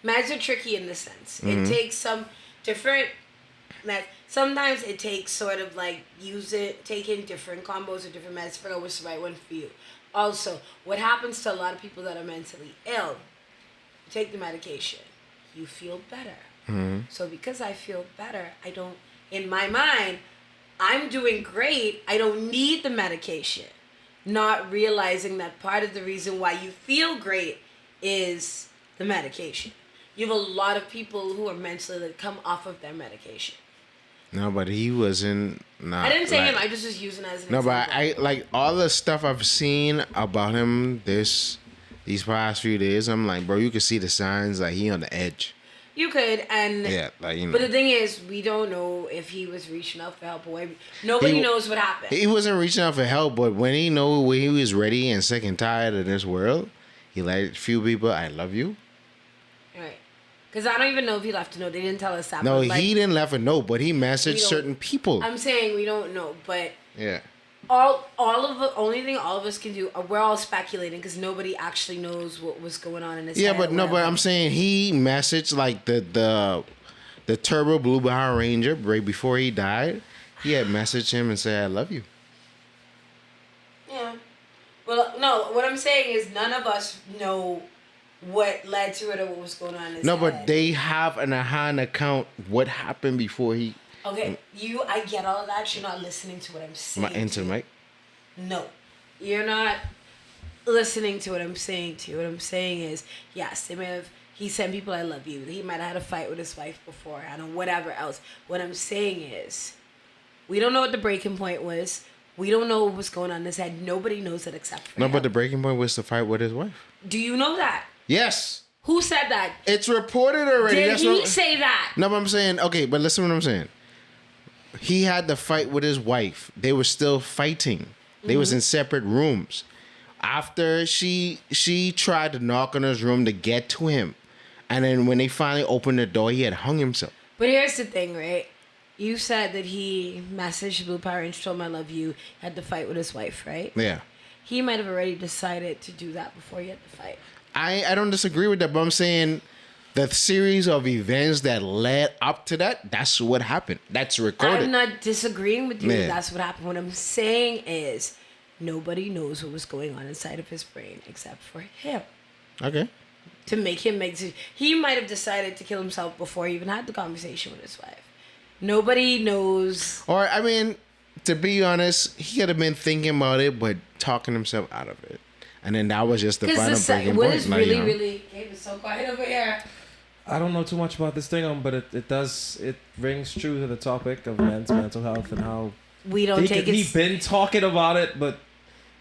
meds are tricky in this sense. It takes some different meds. Sometimes it takes sort of like taking different combos or different meds to figure out what's the right one for you. Also, what happens to a lot of people that are mentally ill, you take the medication, you feel better. So because I feel better, in my mind, I'm doing great. I don't need the medication. Not realizing that part of the reason why you feel great is the medication. You have a lot of people who are mentally that come off of their medication. No, but he wasn't. I didn't say him. I just was using it as an No, example. but I like all the stuff I've seen about him these past few days. I'm like, bro, you can see the signs like he on the edge. You could, and Yeah, like you know. but the thing is, we don't know if he was reaching out for help or nobody knows what happened. He wasn't reaching out for help, but when he was ready and sick and tired of this world, he let a few people, I love you. Right. Because I don't even know if he left a note. They didn't tell us that. No, but, like, he didn't left a note, but he messaged we don't- certain people. I'm saying we don't know, but Yeah. all of the only thing all of us can do, we're all speculating because nobody actually knows what was going on in his Yeah, head. but or no, but whatever. I'm saying he messaged like the Turbo Blue Power Ranger right before he died. He had messaged him and said, I love you. Yeah. Well, no, what I'm saying is none of us know what led to it or what was going on in his No, head. but they have an hand account what happened before he Okay, I get all of that. You're not listening to what I'm saying. into the mic. No, you're not listening to what I'm saying to you. What I'm saying is, yes, he sent people I love you. He might have had a fight with his wife before, I don't know, whatever else. What I'm saying is, we don't know what the breaking point was. We don't know what was going on in his head. Nobody knows it except for No, him. but the breaking point was to fight with his wife. Do you know that? Yes. Who said that? It's reported already. Did That's he what, say that? No, but I'm saying, okay, but listen to what I'm saying. He had the fight with his wife. They were still fighting. They was in separate rooms. After she tried to knock on his room to get to him. And then when they finally opened the door, he had hung himself. But here's the thing, right? You said that he messaged Blue Power Ranger, told him I love you, had to fight with his wife, right? Yeah. He might have already decided to do that before he had to fight. I don't disagree with that, but I'm saying the series of events that led up to that, that's what happened. That's recorded. I'm not disagreeing with you. Yeah. That's what happened. What I'm saying is nobody knows what was going on inside of his brain except for him. Okay. To make him make decisions. He might have decided to kill himself before he even had the conversation with his wife. Nobody knows. Or, I mean, to be honest, he could have been thinking about it, but talking himself out of it. And then that was just the final breaking what point. is Like, really, you know. really... Gabe is so quiet over here. I don't know too much about this thing, but it rings true to the topic of men's mental health and how We don't take he's it... been talking about it, but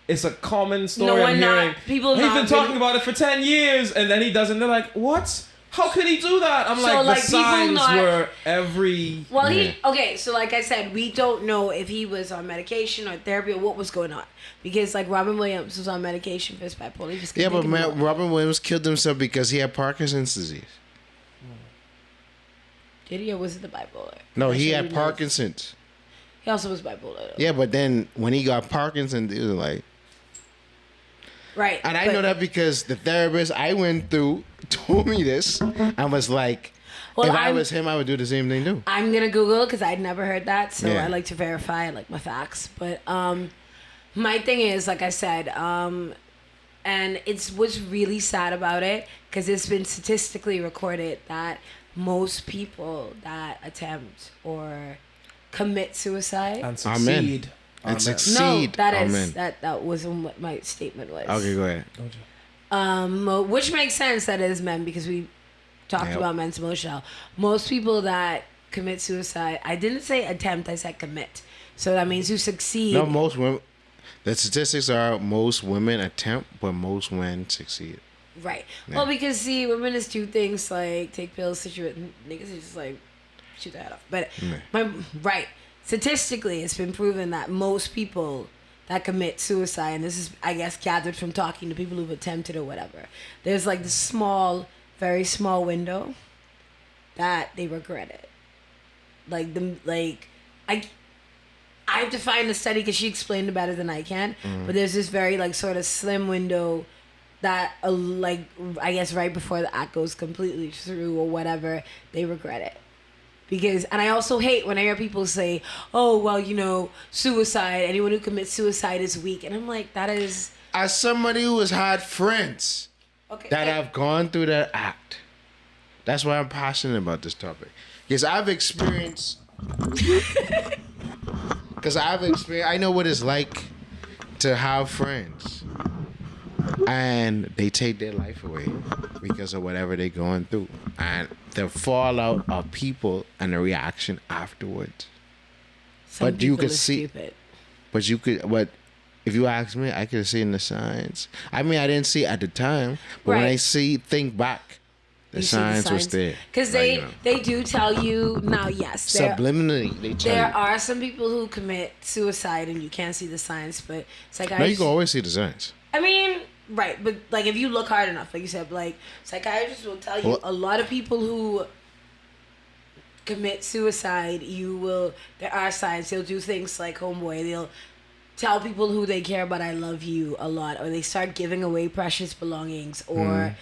it's a common story No, I'm we're not. hearing. People He's not been talking really- about it for 10 years, and then he doesn't. They're like, what? How could he do that? I'm So, like, like, the people signs not- were every... Well, Yeah. okay, so like I said, we don't know if he was on medication or therapy or what was going on. Because like Robin Williams was on medication for his bipolar. He just Yeah, couldn't but think of it. Robin Williams killed himself because he had Parkinson's disease. Did he or was it the bipolar? No, That he shit had knows. Parkinson's. He also was bipolar though. Yeah, but then when he got Parkinson's, it was like... Right. And I but- know that because the therapist I went through told me this. I was like, Well, if I I'm- was him, I would do the same thing too. I'm gonna Google because I'd never heard that, so Yeah. I like to verify like my facts. But my thing is, like I said, and it's what's really sad about it because it's been statistically recorded that most people that attempt or commit suicide. And Amen. succeed. And Amen. succeed. No, that is Amen. that wasn't what my statement was. Okay, go ahead. Which makes sense that it is men because we talked Yep. about men's emotional health. Most people that commit suicide, I didn't say attempt, I said commit. So that means you succeed. No, most women. The statistics are most women attempt, but most men succeed. Right. Yeah. Well, because see, women just do things like take pills, niggas is just like shoot their head off. But right, statistically, it's been proven that most people that commit suicide, and this is, I guess, gathered from talking to people who've attempted or whatever, there's like this small, very small window that they regret it. I have to find the study because she explained it better than I can. But there's this very like sort of slim window that I guess right before the act goes completely through or whatever, they regret it. Because, and I also hate when I hear people say, oh, well, you know, suicide, anyone who commits suicide is weak. And I'm like, that is... As somebody who has had friends that have gone through that act, that's why I'm passionate about this topic. Because I've experienced... I know what it's like to have friends and they take their life away because of whatever they're going through, and the fallout of people and the reaction afterwards. Some But you people could are see, stupid. but if you ask me, I could have seen the signs. I mean, I didn't see it at the time, but when I think back, the signs was there. Because Like, they do tell you, now, yes, subliminally, they tell there you. are some people who commit suicide and you can't see the signs, but psychiatrists... No, you can always see the signs. I mean, right, but like if you look hard enough, like you said, like psychiatrists will tell you Well- a lot of people who commit suicide, there are signs. They'll do things like homeboy, they'll tell people who they care about, I love you a lot, or they start giving away precious belongings, or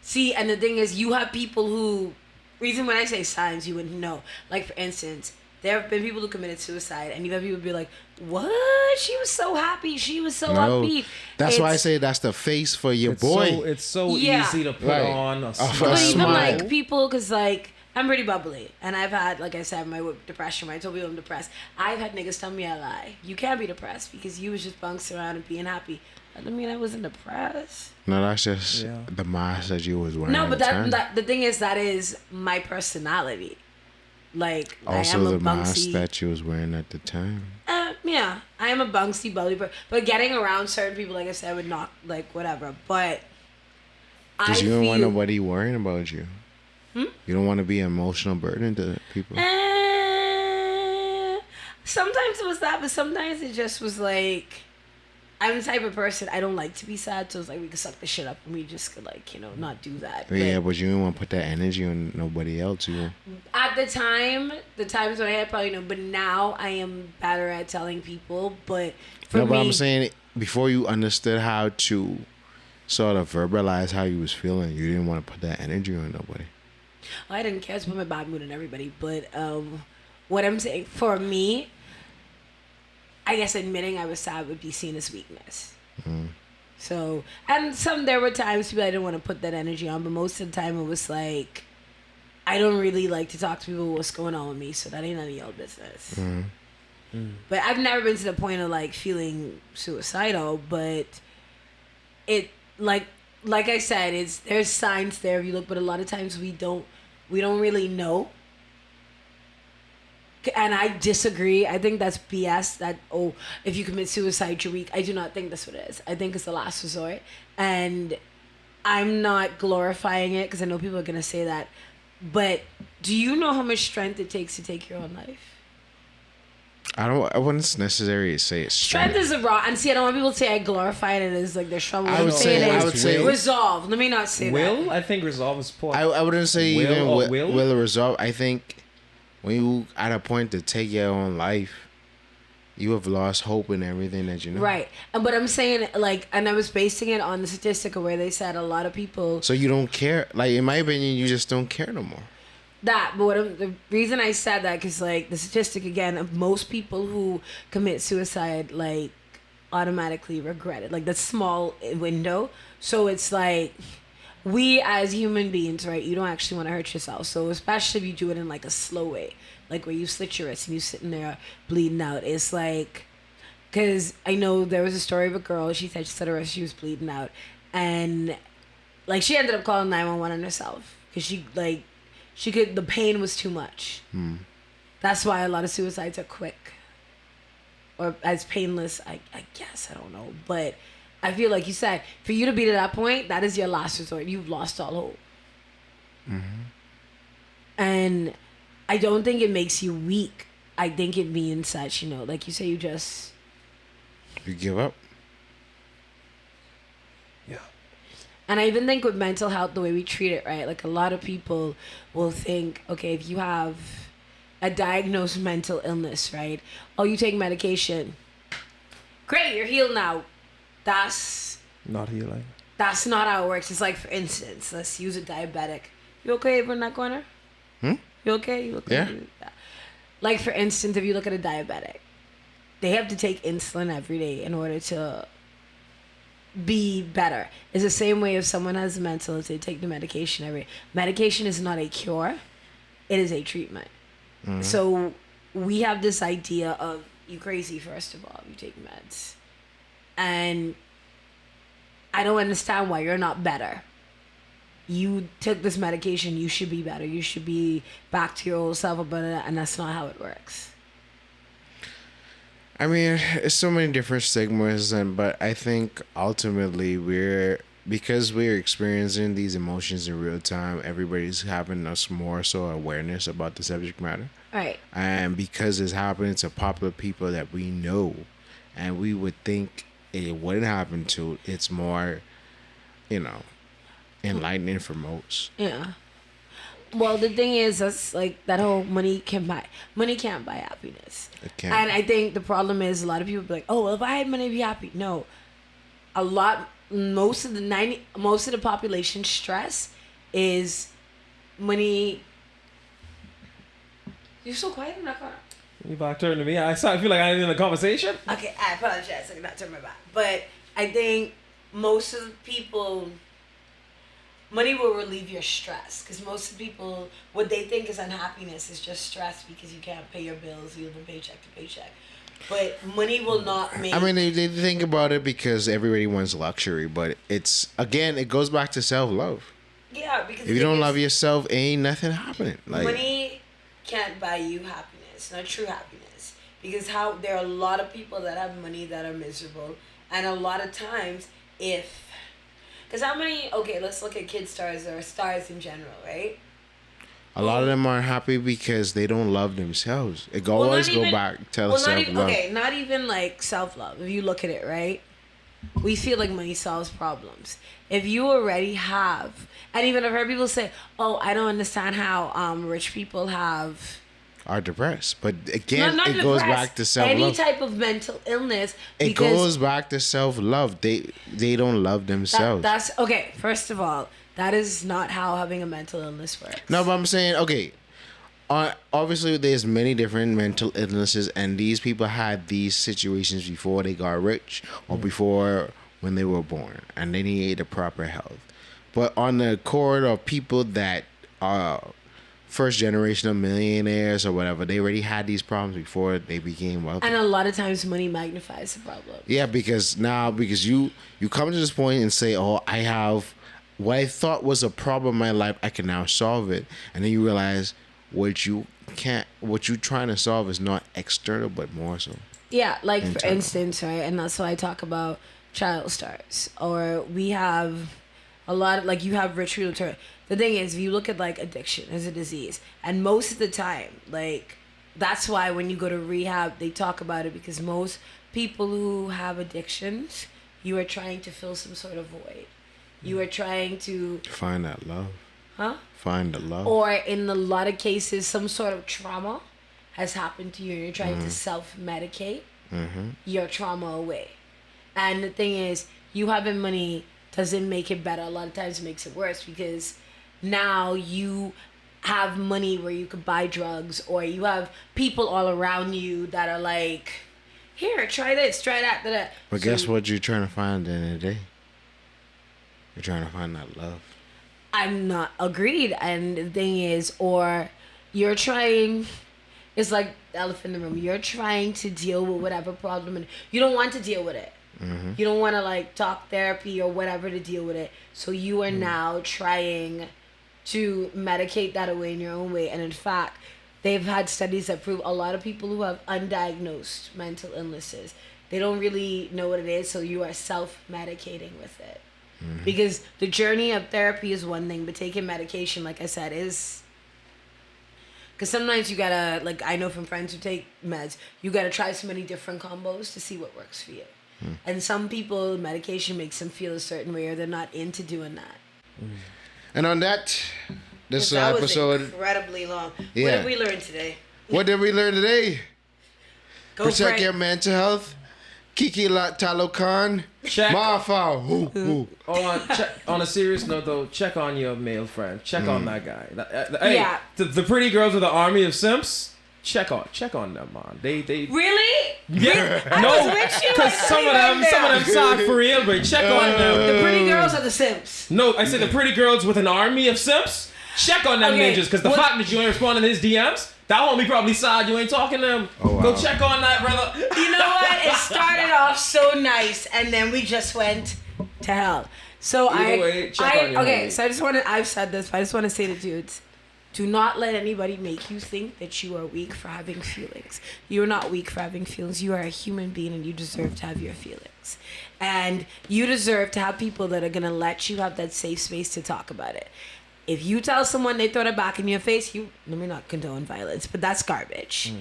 see, and the thing is, you have people who, reason when I say signs, you wouldn't know. Like for instance, there have been people who committed suicide, and you've had people be like, what? She was so happy. She was so upbeat. That's why I say that's the face for your It's boy. it's so Yeah. easy to put Right. on a But smile. But even smile. like people, because like I'm pretty bubbly, and I've had, like I said, my depression. When I told people I'm depressed, I've had niggas tell me I lie. You can't be depressed because you was just bouncing around and being happy. That doesn't mean I wasn't depressed. No, that's just Yeah. the mask that you was wearing. No, at but the time. that the thing is, that is my personality. Like Also I am the a mask bunksy. that you was wearing at the time. Yeah, I am a bunksy bubbly, but getting around certain people, like I said, would not like whatever. But Because I you don't want feel- nobody worrying about you. You don't want to be an emotional burden to people. Sometimes it was that, but sometimes it just was like, I'm the type of person, I don't like to be sad, so it's like we could suck the shit up and we just could like, you know, not do that. Yeah, but you don't want to put that energy on nobody else. You At the times when I had probably but now I am better at telling people, but for no, me, but I'm saying before you understood how to sort of verbalize how you was feeling, you didn't want to put that energy on nobody. I didn't care to put my bad mood on everybody, but what I'm saying, for me, I guess admitting I was sad would be seen as weakness. So, and there were times people I didn't want to put that energy on, but most of the time it was like, I don't really like to talk to people what's going on with me, so that ain't none of y'all business. But I've never been to the point of like feeling suicidal, but it like I said, there's signs there if you look, but a lot of times we don't really know. And I disagree. I think that's BS that, if you commit suicide, you're weak. I do not think that's what it is. I think it's the last resort. And I'm not glorifying it because I know people are going to say that. But do you know how much strength it takes to take your own life? I wouldn't necessarily say it's Strength is a raw. And see, I don't want people to say I glorify it as like they're struggling. I would say resolve. Let me not say Will? that. I think resolve is poor. I wouldn't say Will even or will will? resolve. I think when you at a point to take your own life, you have lost hope in everything that you know. Right. But I'm saying, like, and I was basing it on the statistic where they said a lot of people... So you don't care. Like, in my opinion, you just don't care no more. But the reason I said that, because, like, the statistic, again, of most people who commit suicide, like, automatically regret it. Like, the small window. So it's like... we as human beings, right, you don't actually want to hurt yourself. So especially if you do it in like a slow way, like where you slit your wrist and you sitting there bleeding out. It's like, because I know there was a story of a girl, she said she slit her wrist, she was bleeding out. And like she ended up calling 911 on herself because the pain was too much. That's why a lot of suicides are quick. Or as painless, I guess, I don't know. But I feel like you said, for you to be to that point, that is your last resort. You've lost all hope. And I don't think it makes you weak. I think it means that, like you say, you give up. Yeah. And I even think with mental health, the way we treat it, right? Like a lot of people will think, okay, if you have a diagnosed mental illness, right? Oh, you take medication. Great, you're healed now. That's Not healing. That's not how it works. It's like, for instance, let's use a diabetic. You okay over in that corner? You okay? You okay? Yeah. Like, for instance, if you look at a diabetic, they have to take insulin every day in order to be better. It's the same way if someone has mental illness, they take the medication medication is not a cure. It is a treatment. So we have this idea of, you crazy, first of all, you take meds. And I don't understand why you're not better. You took this medication, you should be better. You should be back to your old self, and that's not how it works. I mean, it's so many different stigmas, but I think ultimately because we're experiencing these emotions in real time, everybody's having us more so awareness about the subject matter. Right. And because it's happening to popular people that we know, and we would think it wouldn't happen to, it's more, enlightening for most. Yeah. Well, the thing is, that's like that whole money can't buy happiness. It can't. And I think the problem is a lot of people be like, oh, well, if I had money, I'd be happy. No. Most of the population's stress is money. You're so quiet in that car. You back turning to me. I feel like I'm in a conversation. Okay, I apologize. I did not turn my back. But I think most of the people, money will relieve your stress. Because most of the people, what they think is unhappiness is just stress because you can't pay your bills. You live from paycheck to paycheck. But money will not make... I mean, they think about it because everybody wants luxury. But it goes back to self-love. Yeah, because... If you don't love yourself, ain't nothing happening. Like, money can't buy you happiness, not true happiness. Because there are a lot of people that have money that are miserable. And a lot of times, because let's look at kid stars or stars in general, right? A lot of them aren't happy because they don't love themselves. It always go back to self-love. Not even like self-love. If you look at it, right? We feel like money solves problems. If you already have, and even I've heard people say, oh, I don't understand how rich people are depressed. But again, it goes back to self-love. Any type of mental illness. It goes back to self-love. They don't love themselves. That's okay. First of all, that is not how having a mental illness works. No, but I'm saying, okay, obviously there's many different mental illnesses, and these people had these situations before they got rich or before when they were born, and they needed the proper health. But on the core of people that are first generation of millionaires or whatever, they already had these problems before they became wealthy. And a lot of times money magnifies the problem. Yeah, because you come to this point and say, oh, I have what I thought was a problem in my life, I can now solve it. And then you realize what you're trying to solve is not external, but more so. Yeah, like internal. For instance, right, and that's why I talk about child stars. Or we have a lot of, like, you have rich people. The thing is, if you look at, like, addiction as a disease, and most of the time, like, that's why when you go to rehab, they talk about it, because most people who have addictions, you are trying to fill some sort of void. You are trying to... Find that love. Huh? Find the love. Or in a lot of cases, some sort of trauma has happened to you, and you're trying to self-medicate your trauma away. And the thing is, you having money doesn't make it better. A lot of times it makes it worse, because now you have money where you could buy drugs, or you have people all around you that are like, here, try this, try that. But guess what you're trying to find at the end of the day? You're trying to find that love. I'm not agreed. And the thing is, or you're trying, it's like the elephant in the room. You're trying to deal with whatever problem and you don't want to deal with it. You don't want to like talk therapy or whatever to deal with it. So you are now trying to medicate that away in your own way. And in fact, they've had studies that prove a lot of people who have undiagnosed mental illnesses, they don't really know what it is. So you are self-medicating with it. Because the journey of therapy is one thing, but taking medication, like I said, is... Because sometimes you gotta, like I know from friends who take meds, you gotta try so many different combos to see what works for you. And some people, medication makes them feel a certain way or they're not into doing that. And on that, this That was episode... incredibly long. Yeah. What did we learn today? What did we learn today? Go Protect for it. your mental health. Kiki Talokan. Check. Mafa. Who. Hold on. Check. On a serious note, though, check on your male friend. Check on that guy. Hey, Yeah. the pretty girls with the army of simps. Check on them, man. They. Really? Yeah. I was with you. Because some of them side for real, but check on them. The pretty girls are the simps. No, I said the pretty girls with an army of simps. Check on them Okay, ninjas, because the fact that you ain't responding to his DMs, that homie probably sad you ain't talking to him. Oh, wow. Go check on that, brother. You know what? It started off so nice, and then we just went to hell. So Either way, check on your okay. homie. So I've said this, but I just want to say to dudes, do not let anybody make you think that you are weak for having feelings. You are not weak for having feelings. You are a human being, and you deserve to have your feelings. And you deserve to have people that are gonna let you have that safe space to talk about it. If you tell someone they throw their back in your face, let me not condone violence, but that's garbage.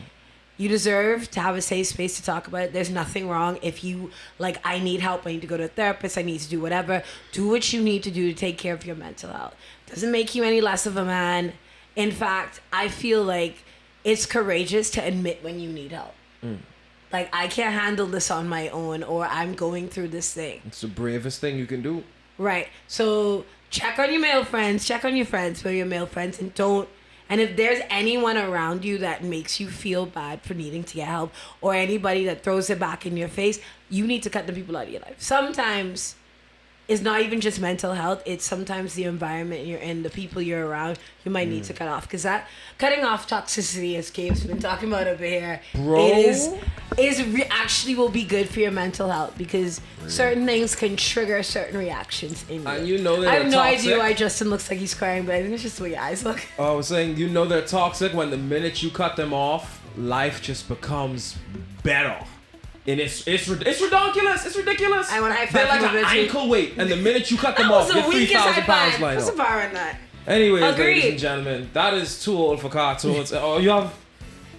You deserve to have a safe space to talk about it. There's nothing wrong if you, like, I need help, I need to go to a therapist, I need to do whatever. Do what you need to do to take care of your mental health. Doesn't make you any less of a man. In fact, I feel like it's courageous to admit when you need help. Like, I can't handle this on my own, or I'm going through this thing. It's the bravest thing you can do. Right. So check on your male friends, check on your friends for your male friends, and if there's anyone around you that makes you feel bad for needing to get help, or anybody that throws it back in your face, you need to cut the people out of your life. Sometimes it's not even just mental health, it's sometimes the environment you're in, the people you're around, you might need to cut off. Because that cutting off toxicity, as Gabe's been talking about over here, Bro. actually will be good for your mental health, because certain things can trigger certain reactions in you. And you know I they're have no toxic. idea why Justin looks like he's crying, but I think it's just the way your eyes look. I was saying, you know they're toxic when the minute you cut them off, life just becomes better. And it's ridiculous. It's ridiculous. I want a high five They're like from an the bitch. ankle weight, and the minute you cut them That was off, the you're weakest 3,000 high pounds five. lighter. What's the power in that? Anyways, Agreed. ladies and gentlemen, that is too old for cartoons. Oh, you have...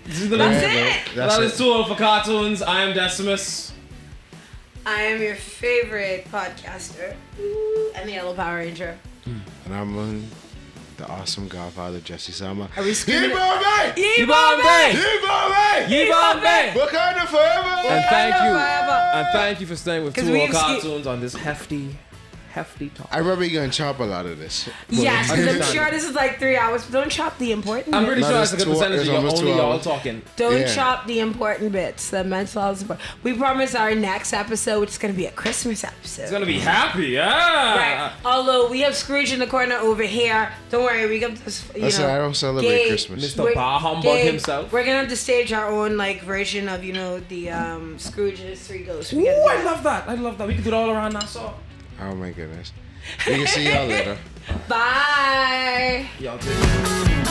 This is the That's last- it. That is too old for cartoons. I am Decimus. I am your favorite podcaster and the Yellow Power Ranger. And I'm the awesome Godfather, Jesse Sama. Are we screaming? Yibambe! Yibambe! Yibambe! Yibambe! Wakanda forever! And thank you. Forever. And thank you for staying with 'Cause two we old have cartoons on this hefty talk. I remember you're gonna chop a lot of this. Yes, because I'm Understand. sure this is like 3 hours, but don't chop the important I'm bits. pretty No, sure there's it's a good two- percentage of there's you almost only 2 y'all hours. talking. Don't Yeah. chop the important bits. The mental health support. We promise our next episode, which is going to be a Christmas episode. It's gonna be happy, yeah. Right. Although we have Scrooge in the corner over here. Don't worry, we got this. That's why I don't celebrate Gabe, Christmas. Mr. Bar Humbug himself. We're gonna have to stage our own like version of the Scrooge's Three Ghosts. We gotta Ooh, do I that. love that. I love that. We can do it all around Nassau. Oh my goodness. We can see y'all later. Bye. Y'all too.